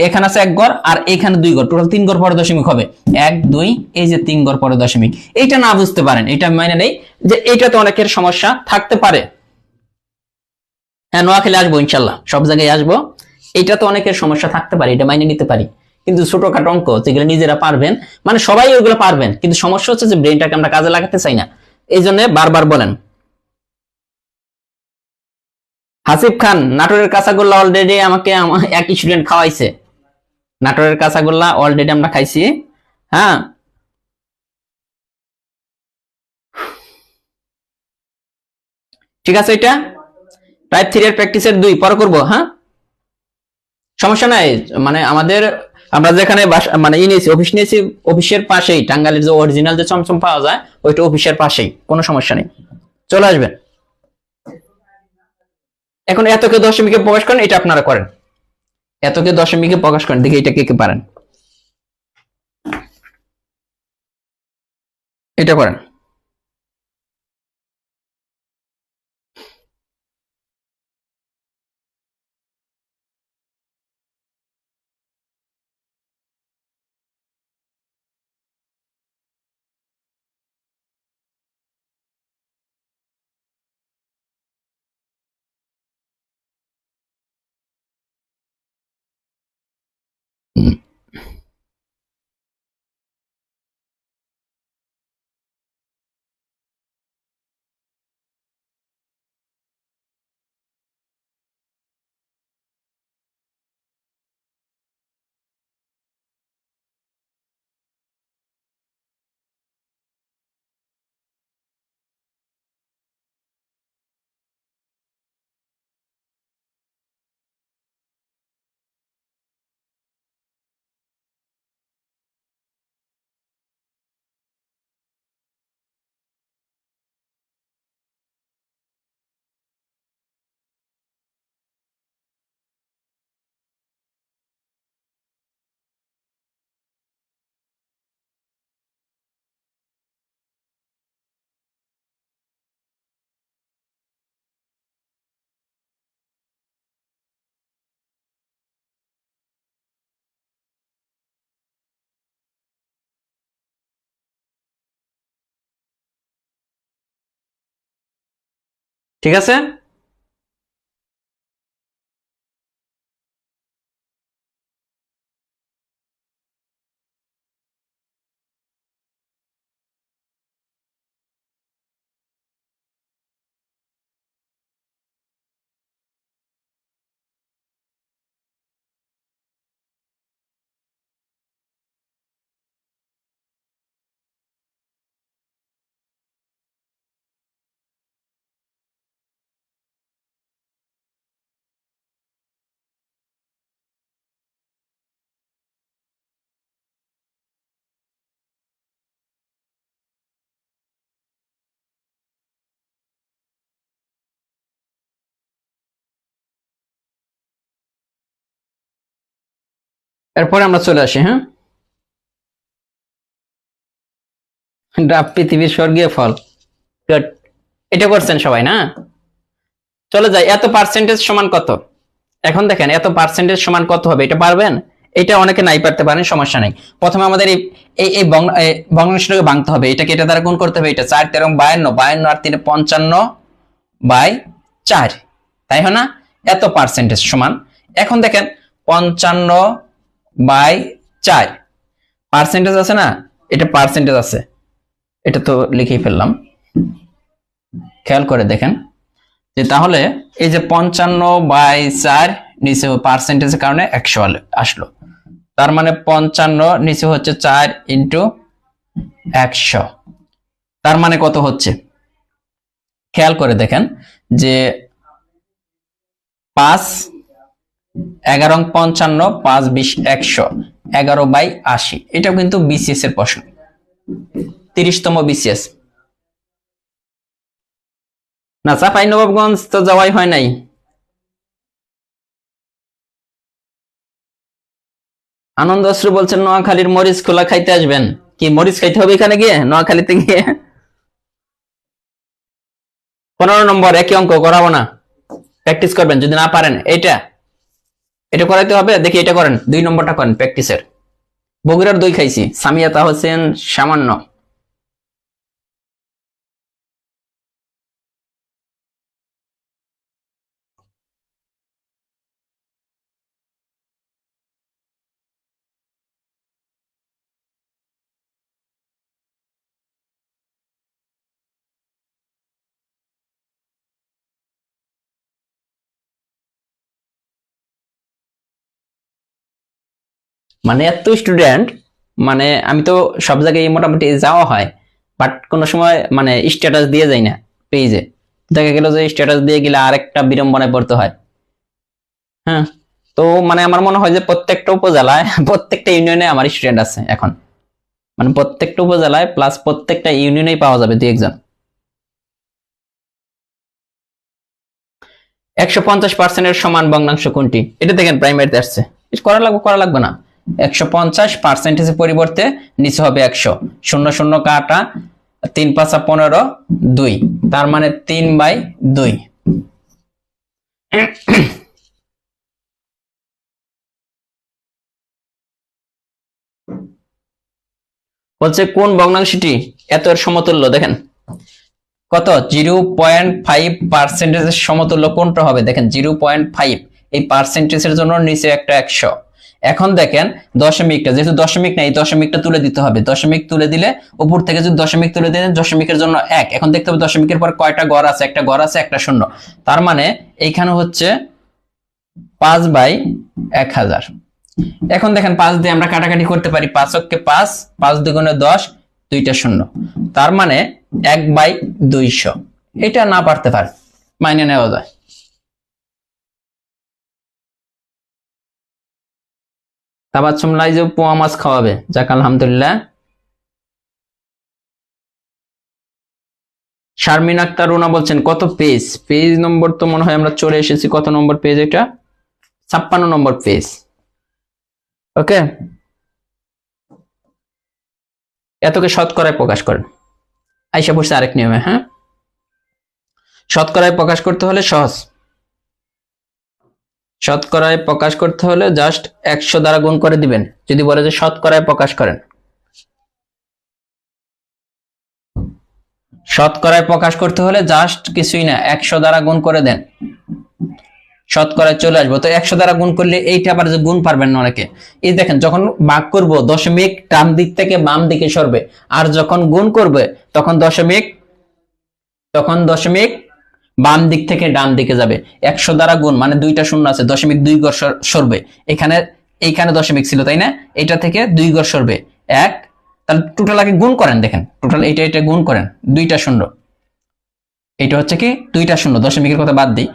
এখানে আছে 1 ঘর আর এখানে 2 ঘর, টোটাল 3 ঘর পরে দশমিক হবে। 1 2, এই যে 3 ঘর পরে দশমিক। এইটা না বুঝতে পারেন, এটা মানে নেই যে এইটা তো অনেকের সমস্যা থাকতে পারে। হ্যাঁ, নোয়াখালী আসবো ইনশাল্লাহ, সব জায়গায় আসবো। এটা তো অনেকের সমস্যা থাকতে পারে, এটা মাইনে নিতে পারি। কিন্তু ছোটখাটো অঙ্ক যেগুলো নিজেরা পারবেন, মানে সবাই ওইগুলো পারবেন, কিন্তু সমস্যা হচ্ছে যে ব্রেনটাকে আমরা কাজে লাগাতে চাই না। এই জন্য বারবার বলেন। হাসিব খান, নাটোরের কাঁচাগোল্লা অলরেডি আমাকে এক স্টুডেন্ট খাওয়াইছে। নাটোরের কাঁচাগোল্লা অলরেডি আমরা খাইছি। হ্যাঁ, ঠিক আছে। এটা টাইপ 3 এর প্র্যাকটিসের 2 পরে করবো। হ্যাঁ, সমস্যা নাই। মানে আমরা যেখানে মানে নিয়েছি, অফিস নিয়েছি, অফিসের পাশেই টাঙ্গাইলের যে অরিজিনাল যে চমচম পাওয়া যায়, ওইটা অফিসের পাশেই, কোনো সমস্যা নেই, চলে আসবেন। এখন এতকে দশমিকে প্রকাশ করেন, এটা আপনারা করেন। এতকে দশমিকে প্রকাশ করেন, দেখি এটা কে কে পারেন। এটা করেন। ঠিক আছে। এরপরে আমরা চলে আসি, হ্যাঁ, ডাব পৃথিবীর স্বর্গীয় ফল। Good. এটা করছেন সবাই না? চলে যাই, এত পার্সেন্টেজ সমান কত? এখন দেখেন এত পার্সেন্টেজ সমান কত হবে, এটা পারবেন? এটা অনেকে নাই পারতে পারেন, সমস্যা নাই। প্রথমে আমাদের এই ভগ্নাংশটাকে ভাঙতে হবে, এটাকে এটা দ্বারা গুণ করতে হবে। এটা 4 13 52, 52 আর 3 55/4, তাই হয় না? এত পার্সেন্টেজ সমান। এখন দেখেন 55/4 পার্সেন্টেজ আছে না, এটা পার্সেন্টেজ আছে, এটা তো লিখেই ফেললাম। খেয়াল করে দেখেন যে তাহলে এই যে 55/4 নিচে পার্সেন্টেজের কারণে 100 আসলো, তার মানে 55 নিচে হচ্ছে 4 × 100, তার মানে কত হচ্ছে? খেয়াল করে দেখেন যে 5 11 55, 5 20 100, 11/80। এটাও কিন্তু বিসিএস এর প্রশ্ন, 30তম বিসিএস। না, চাঁপাইনবাবগঞ্জ তো যাওয়াই হয় নাই। আনন্দ অশ্রু বলছেন নোয়াখালীর মরিচ খোলা খাইতে আসবেন। কি মরিচ খাইতে হবে এখানে গিয়ে, নোয়াখালীতে গিয়ে? 15 নম্বর একই অঙ্ক করাবো না, প্র্যাকটিস করবেন। যদি না পারেন এটা করাইতে হবে। দেখি এটা করেন, 2 নম্বরটা করেন প্র্যাকটিসের। বগুড়ার দই খাইছি, সামিয়াতা হোসেন সামান্য। মানে এত স্টুডেন্ট, মানে আমি তো সব জায়গায় মোটামুটি যাওয়া হয়, বাট কোনো সময় মানে স্ট্যাটাস দিয়ে যাই না পেজে। দেখা গেল যে স্ট্যাটাস দিয়ে গেলে আরেকটা বিড়ম্বনায় পড়তে হয়। হ্যাঁ, তো মানে আমার মনে হয় যে প্রত্যেকটা উপজেলায় প্রত্যেকটা ইউনিয়নে আমার স্টুডেন্ট আছে এখন, মানে প্রত্যেকটা উপজেলায় প্লাস প্রত্যেকটা ইউনিয়নেই পাওয়া যাবে 2 একজন। 150% সমান ভগ্নাংশ কোনটি? এটা দেখেন প্রাইমারিতে আসছে, করা লাগবে না। 150% পরিবর্তে নিচে হবে 100, 0 0 কাটা, 3 5 15, 2, তার মানে 3/2। বলছে কোন ভগ্নাংশটি এত এর সমতুল্য? দেখেন কত, 0.5% সমতুল্য কোনটা হবে? দেখেন 0.5, এই পার্সেন্টেজের জন্য নিচে একটা 100, এখন দেখেন দশমিকটা, যেহেতু দশমিক নাই, দশমিকটা তুলে দিতে হবে। দশমিক তুলে দিলে উপর থেকে যদি দশমিক তুলে দেন, দশমিকের জন্য 1। এখন দেখতে হবে দশমিকের পর কয়টা ঘর আছে, একটা ঘর আছে, একটা শূন্য। তার মানে এইখানে হচ্ছে 5/1000। এখন দেখেন 5 দিয়ে আমরা কাটাকাটি করতে পারি, 5 অক্ষে 5, 5 দুগুণে 10, দুইটা শূন্য। তার মানে 1/200। এটা না পারতে পারে, মাইনে নেওয়া যায়। তাবাচ্ছুম লাইজে পোয়া মাছ খাওয়াবে, যাক আলহামদুলিল্লাহ। শারমিন আক্তার রুনা বলছেন কত পেজ? পেজ নম্বর তো মনে হয় আমরা চলে এসেছি। কত নম্বর পেজ এটা? 56 নম্বর পেজ। ওকে, এতকে শতকরায় প্রকাশ করেন। আইসা পড়ছে আরেক নিয়মে। হ্যাঁ, শতকরায় প্রকাশ করতে হলে সহজ। শতকরায় প্রকাশ করতে হলে জাস্ট 100 দ্বারা গুণ করে দিবেন। যদি বলে যে শতকরায় প্রকাশ করেন, শতকরায় প্রকাশ করতে হলে জাস্ট কিছুই না, 100 দ্বারা গুণ করে দেন, শতকরায় চলে আসবো। তো 100 দ্বারা গুণ করলে এইটা আবার যে গুণ পারবেন না অনেকে। এই দেখেন, যখন ভাগ করব দশমিক ডান দিক থেকে বাম দিকে সরবে, আর যখন গুণ করবে তখন দশমিক বাম দিক থেকে ডান দিকে যাবে। 100 দ্বারা গুণ মানে দুইটা শূন্য আছে, দশমিক 2 ঘর সরবে। এইখানে দশমিক ছিল তাই না, এটা থেকে 2 ঘর সরবে 1। তাহলে টোটাল আগে গুণ করেন, দেখেন টোটাল এটা গুণ করেন, দুইটা শূন্য। এটা হচ্ছে কি দুইটা শূন্য, দশমিকের কথা বাদ দিই,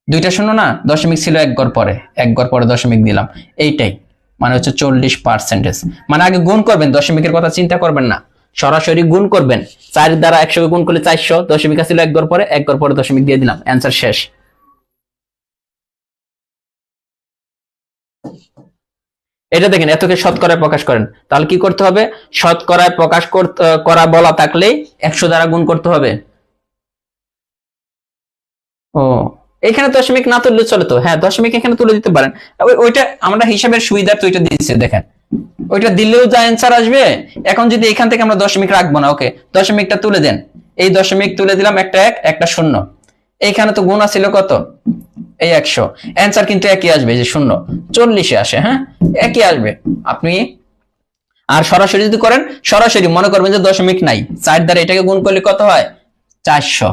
দুইটা শূন্য না, দশমিক ছিল 1 ঘর পরে, 1 ঘর পরে দশমিক দিলাম। এইটাই মানে হচ্ছে 40%। মানে আগে গুণ করবেন, দশমিকের কথা চিন্তা করবেন না, সরাসরি গুণ করবেন। 4 দ্বারা 100 গুণ করলে 400, দশমিক ছিল 1 ঘর পরে, 1 ঘর পরে দশমিক দিয়ে দিলাম, অ্যান্সার শেষ। এটা দেখেন, এতকে শতকরায় প্রকাশ করেন, তাহলে কি করতে হবে? শতকরায় প্রকাশ করা বলা থাকলেই 100 দ্বারা গুণ করতে হবে। ও, এখানে দশমিক না তুললে চলে তো? হ্যাঁ, দশমিক এখানে তুলে দিতে পারেন। ওইটা আমরা হিসাবের সুবিধার্থে ওইটা দিচ্ছি, দেখেন ওইটা দিলেও যা অ্যান্সার আসবে। এখন যদি এখান থেকে আমরা দশমিক রাখবো না, ওকে, দশমিকটা তুলে দেন। এই দশমিক তুলে দিলাম, একটা 1, একটা শূন্য। এইখানে তো গুণা ছিল কত? এই 100। অ্যান্সার কিন্তু একই আসবে, যে শূন্য 40-এ আসে। হ্যাঁ, একই আসবে। আপনি আর সরাসরি যদি করেন, সরাসরি মনে করবেন যে দশমিক নাই, 4 দ্বারা এটাকে গুণ করলে কত হয়? 400।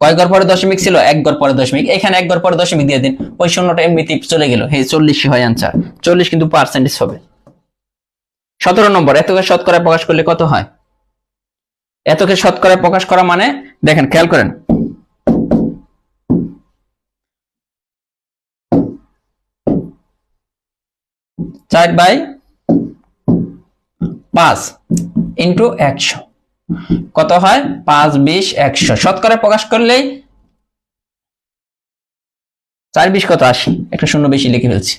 কয় ঘর পরে দশমিক ছিল? 1 ঘর পরে দশমিক। এখানে 1 ঘর পরে দশমিক দিয়ে দিন, ওই শূন্যটা এমনিতেই চলে গেল। হে, 40 হয় অ্যান্সার। 40 কিন্তু পার্সেন্টেজ হবে। 17 নম্বর, এতকে শতকরায় প্রকাশ করলে কত হয়? এতকে শতকরায় প্রকাশ করা মানে দেখেন, খেয়াল করেন, 4/5 ইন্টু 100 কত হয়? 5, 20, 100। শতকরায় প্রকাশ করলেই 4, 20 কত? 80। একটা শূন্য বেশি লিখে ফেলছি।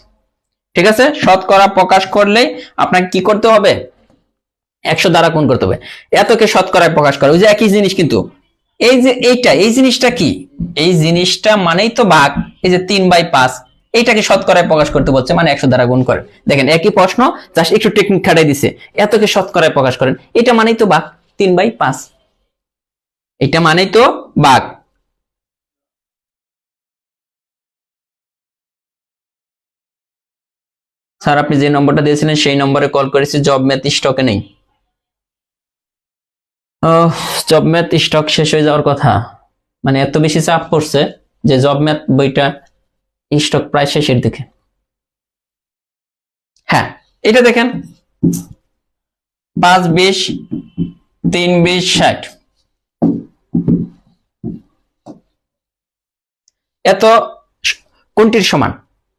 ঠিক আছে, শতকরা প্রকাশ করলেই আপনাকে কি করতে হবে? 100 দ্বারা গুণ করতে হবে। এতকে শতকরায় প্রকাশ করে, ওই যে একই জিনিস কিন্তু। এই যে এই জিনিসটা কি? এই জিনিসটা মানেই তো ভাগ। এই যে 3/5, এইটাকে শতকরায় প্রকাশ করতে বলছে, মানে 100 দ্বারা গুণ করে। দেখেন একই প্রশ্ন, জাস্ট একটু টেকনিক খাটাই দিছে। এতকে শতকরায় প্রকাশ করেন, এটা মানেই তো ভাগ, 3/5। এটা মানেই তো ভাগ। স্যার, আপনি যে নম্বরটা দিয়েছিলেন সেই নম্বরে কল করেছি, জব ম্যাথ স্টকে নেই। জব ম্যাথ স্টক শেষ হয়ে যাওয়ার কথা, মানে এত বেশি চাপ পড়ছে যে জব ম্যাথ বইটা স্টক প্রায় শেষের দিকে। হ্যাঁ, এটা দেখেন, 5, 20, 3, 20, 60, এত কোনটির সমান?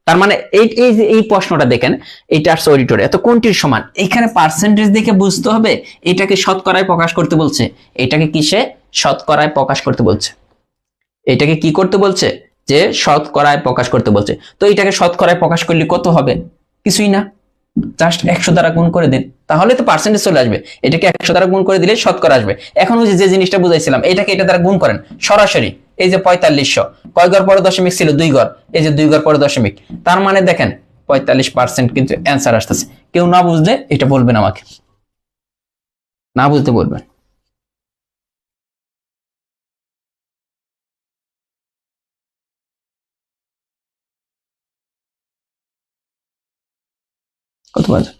তার মানে এই যে এই প্রশ্নটা দেখেন, এইটা আসছে অডিটরে, এত কোনটির সমান? এইখানে পার্সেন্টেজ দেখে বুঝতে হবে এটাকে শতকরায় প্রকাশ করতে বলছে। এটাকে কিসে? শতকরায় প্রকাশ করতে বলছে। এটাকে কি করতে বলছে? যে শতকরায় প্রকাশ করতে বলছে। তো এটাকে শতকরায় প্রকাশ করলে কত হবে? কিছুই না, জাস্ট 100 দ্বারা গুণ করে দিন, তাহলে তো পার্সেন্টেজ চলে আসবে। এটাকে 100 দ্বারা গুণ করে দিলে শতকরা আসবে। এখন ওই যে জিনিসটা বুঝাইছিলাম, এটাকে এটা দ্বারা গুণ করেন সরাসরি। এই যে 4500, কয় ঘর পরে দশমিক ছিল? 2 ঘর। এই যে 2 ঘর পরে দশমিক, তার মানে দেখেন 45% কিন্তু অ্যান্সার আসতেছে। কেউ না বুঝলে এটা বলবেন আমাকে, না বুঝতে বলবেন। কত বাজে?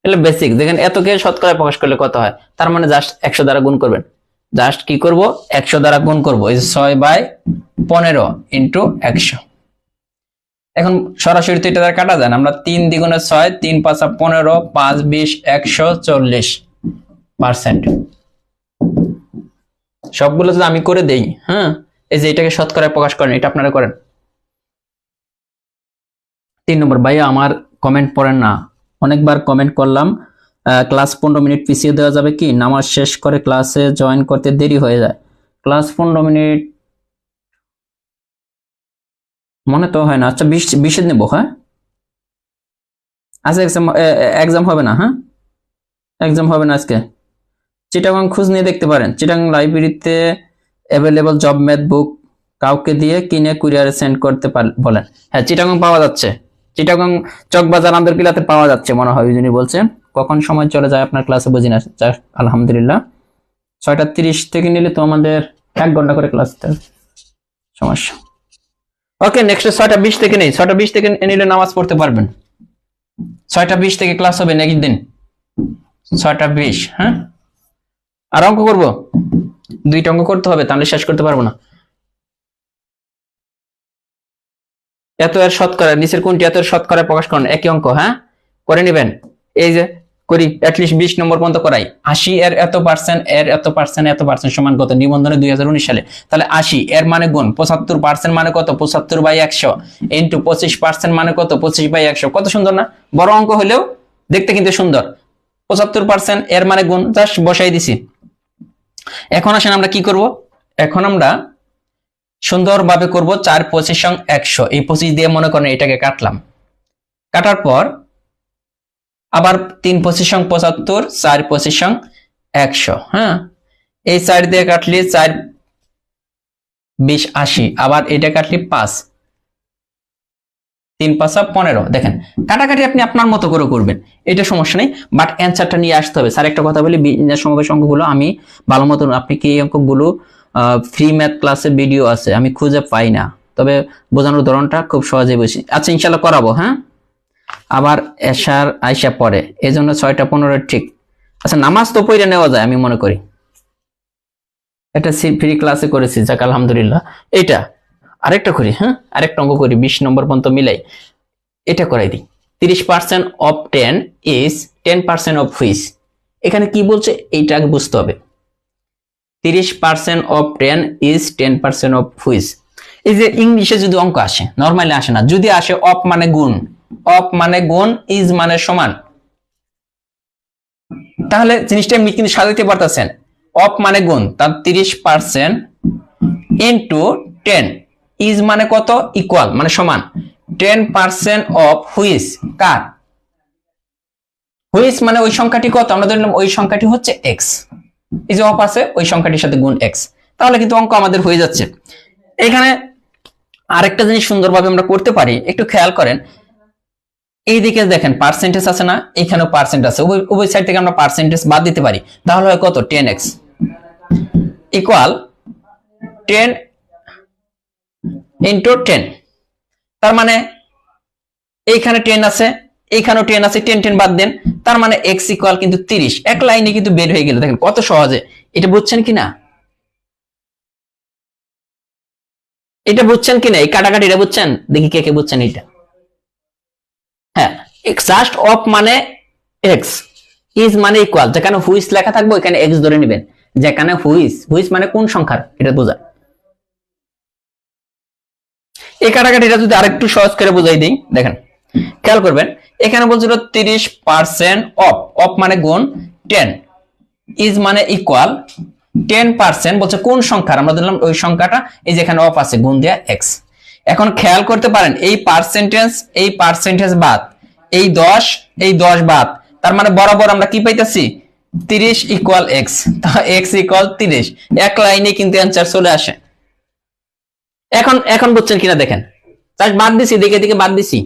তাহলে বেসিক দেখেন, এতকে শতকরায় প্রকাশ করলে কত হয়, তার মানে জাস্ট 100 দ্বারা গুণ করবেন। জাস্ট কি করব, 100 দ্বারা গুণ করব। এই 6/15 ইন্টু 100। এখন সরাসরি তো এটা দ্বারা কাটা যায় না, আমরা 3 দ্বিগুণে 6, 3 5 15, 5 20 140%। সবগুলো যদি আমি করে দেই, হ্যাঁ, এই যে এটাকে শতকরায় প্রকাশ করেন, এটা আপনারা করেন। 3 নম্বর, ভাইয়া আমার কমেন্ট পড়েন না, অনেকবার কমেন্ট করলাম, ক্লাস 15 মিনিট পিছিয়ে দেওয়া যাবে কি? নামাজ শেষ করে ক্লাসে জয়েন করতে দেরি হয়ে যায়। ক্লাস 15 মিনিট মনে তো হয় না। আচ্ছা 20 নেব। হ্যাঁ, আচ্ছা এক্সাম হবে না। হ্যাঁ, এক্সাম হবে না আজকে। চিটাগাং খোঁজ নিয়ে দেখতে পারেন, চিটাগাং লাইব্রেরিতে অ্যাভেলেবল জব ম্যাথ বুক কাউকে দিয়ে কিনে কুরিয়ারে সেন্ড করতে বলেন। হ্যাঁ, চিটাগাং পাওয়া যাচ্ছে, চিটাগাং চকবাজার আন্দরকিলাতে পাওয়া যাচ্ছে মনে হয়, যিনি বলছেন। কখন সময় চলে যায় আপনার ক্লাসে বুঝি না। আলহামদুলিল্লাহ, 6:30 থেকে নিলে তো আমাদের 1 ঘন্টা করে ক্লাস, সমস্যা। ওকে, নেক্সট 6:20 থেকে নেই, 6:20 থেকে নিলে নামাজ পড়তে পারবেন। 6:20 থেকে ক্লাস হবে নেক্সট দিন, 6:20। হ্যাঁ, আর অঙ্ক করবো, 2টা অঙ্ক করতে হবে, তাহলে শেষ করতে পারবো না। এত এর শতকরা, নিচের কোনটি এত এর শতকরা প্রকাশ করেন? একই অঙ্ক। হ্যাঁ, করে নেবেন। এই যে করি, অ্যাটলিস্ট 20 নম্বর পর্যন্ত করাই। 80 এর এত পার্সেন্ট, এর এত পার্সেন্ট, এত পার্সেন্ট সমান কত? নিবন্ধনে 2019 সালে। তাহলে 80 এর মানে গুণ 75% মানে কত? 75/100 ইন্টু 25% মানে কত? 25/100। কত সুন্দর না? বড় অঙ্ক হলেও দেখতে কিন্তু সুন্দর। 75% এর মানে গুণ, জাস্ট বসাই দিছি। এখন আসেন আমরা কি করব, এখন আমরা সুন্দরভাবে করব 4 25 100। এই 25 দিয়ে মনে করেন এটাকে কাটলাম, কাটার পর আবার 3 25 75, 4 25 100। হ্যাঁ, এই 4 দিয়ে কাটলে 4 20 80, আবার এটা কাটলে 5, 3 5 15। দেখেন, কাটাকাটি আপনি আপনার মতো করে করবেন, এটা সমস্যা নেই, বাট অ্যান্সারটা নিয়ে আসতে হবে। স্যার একটা কথা বলি, বিন্যাস সমাবেশ অঙ্কগুলো আমি ভালো মতো, আপনি কি এই অঙ্কগুলো ফ্রি ম্যাথ ক্লাসে ভিডিও আছে, আমি খুঁজে পাই না, তবে বোঝানোর ধরনটা খুব সহজে বুঝি। আচ্ছা, ইনশাল্লাহ করাবো। হ্যাঁ, আবার এশার আইসা পরে, এই জন্য 6:15 ঠিক। আচ্ছা, নামাজ তো পড়ে নেওয়া যায় আমি মনে করি, এটা ফ্রি ক্লাসে করেছি, যাক আলহামদুলিল্লাহ। এটা আরেকটা করি। হ্যাঁ, আরেকটা অঙ্ক করি, 20 নম্বর পর্যন্ত মিলাই, এটা করাই দিই। 30% অফ 10 ইজ 10% অফ হুইচ। এখানে কি বলছে এইটা আগে বুঝতে হবে। 30% অফ 10 ইজ 10% অফ হুইচ। এই যে ইংলিশে যদি অঙ্ক আসে, নরমালি আসে না, যদি আসে অফ মানে গুণ, অফ মানে গুণ, ইজ মানে সমান, তাহলে জিনিসটা এমনি কিন্তু সাজাইতে পারতেছেন। অফ মানে গুণ, তার 30% ইন্টু 10, ইজ মানে কত? ইকুয়াল মানে সমান 10% অফ হুইচ। কার? হুইচ মানে ওই সংখ্যাটি কত? আমরা ধরলাম ওই সংখ্যাটি হচ্ছে এক্স, এই যে অফ আছে ওই সংখ্যাটির সাথে গুণ এক্স, তাহলে কিন্তু অঙ্ক আমাদের হয়ে যাচ্ছে। এখানে আরেকটা জিনিস সুন্দরভাবে আমরা করতে পারি, একটু খেয়াল করেন। এইদিকে দেখেন পার্সেন্টেজ আছে না, এখানেও পার্সেন্ট আছে, উভয় সাইড থেকে আমরা পার্সেন্টেজ বাদ দিতে পারি, তাহলে হয় কত? 10x equal 10 into 10। তার মানে এইখানে 10 আছে, এইখানেও 10 আছে, 10 10 বাদ দেন, তার মানে x ইকুয়াল কিন্তু 30। এক লাইনে কিন্তু বের হয়ে গেল। দেখেন কত সহজে, এটা বুঝছেন কিনা? এটা বুঝছেন কিনা? এই কাটাকাটিটা বুঝছেন? দেখি কে কে বুঝছেন এটা। হ্যাঁ, জাস্ট অফ মানে এক্স, ইজ মানে ইকুয়াল, যেখানে হুইচ লেখা থাকবে ওখানে এক্স ধরে নেবেন, যেখানে হুইচ, হুইচ মানে কোন সংখ্যার, এটা বোঝায়। এই কাটাকাটিটা যদি আরেকটু সহজ করে বুঝাই দিই, দেখেন খেয়াল করবেন, এখানে বলছিল 30% অফ, অফ মানে গুণ, 10 ইজ মানে ইকুয়াল 10% বলছে কোন সংখ্যার, আমরা দিলাম ওই সংখ্যাটা, এই যেখানে অফ আছে গুণ দেয়া এক্স। এখন খেয়াল করতে পারেন, এই পার্সেন্টেজ বাদ, এই 10 বাদ, তার মানে বরাবর আমরা কি পাইতেছি 30 ইকুয়াল এক্স, এক্স ইকুয়াল 30, এক লাইনে কিন্তু অ্যান্সার চলে আসে। এখন এখন বুঝছেন কিনা দেখেন, জাস্ট বাদ দিছি, দেখে দেখে বাদ দিছি,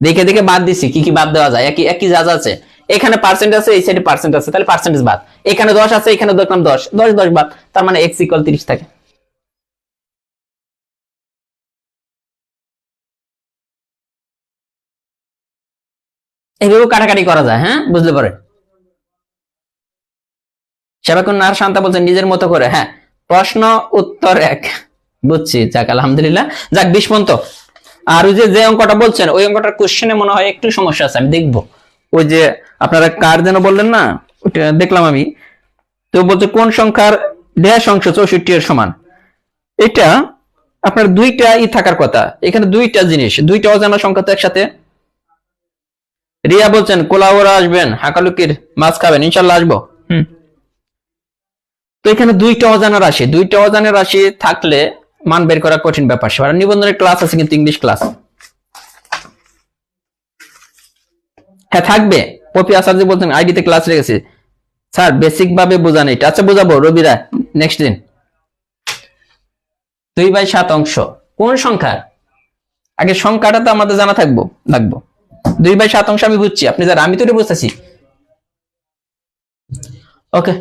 দেখে দেখে বাদ দিছি, কি কি বাদ দেওয়া যায়, একই একই যা যা আছে। এখানে পার্সেন্ট আছে, এই সাইডে পার্সেন্ট আছে, তাহলে পার্সেন্টেজ বাদ। এখানে 10 আছে, এখানে দেখলাম 10, 10 10 বাদ, তার মানে এক্স ইকুয়াল 30 থাকে। এইভাবে কাটাকাটি করা যায়, হ্যাঁ বুঝতে পারে। সেবাকুন আর শান্তা বলছেন নিজের মতো করে, হ্যাঁ প্রশ্ন উত্তর এক, বুঝছি, যাক আলহামদুলিল্লাহ, যাক 20 পর্যন্ত। আর ওই যে অঙ্কটা বলছেন, ওই অঙ্কটার কোশ্চেনে মনে হয় একটু সমস্যা আছে, আমি দেখবো। ওই যে আপনারা কার যেন বললেন না, ওটা দেখলাম আমি। তো বলছে কোন সংখ্যার ড্যাশ অংশ 64 এর সমান। এটা আপনার দুইটা থাকার কথা, এখানে দুইটা জিনিস, দুইটা অজানা সংখ্যা তো একসাথে। রিয়া বলছেন কোলাওরা আসবেন, হাকালুকির মাছ খাবেন, ইনশাল্লাহ আসবো। তো এখানে দুইটা অজানা রাশি, দুইটা অজানা রাশি থাকলে মান বের করা কঠিন ব্যাপার। সেবার নিবন্ধনের ক্লাস আছে কিন্তু ইংলিশ ক্লাস, হ্যাঁ থাকবে। পপি আসার্জি বলছেন আইডিতে ক্লাস রেখেছে স্যার, বেসিক ভাবে বোঝান এটা। আচ্ছা বোঝাবো রবিরা, নেক্সট দিন। 2/7 অংশ কোন সংখ্যা, আগে সংখ্যাটা তো আমাদের জানা লাগবো। 2/7 অংশ আমি বুঝছি, আপনি যারা, আমি তো এটা বুঝতেছি। ওকে।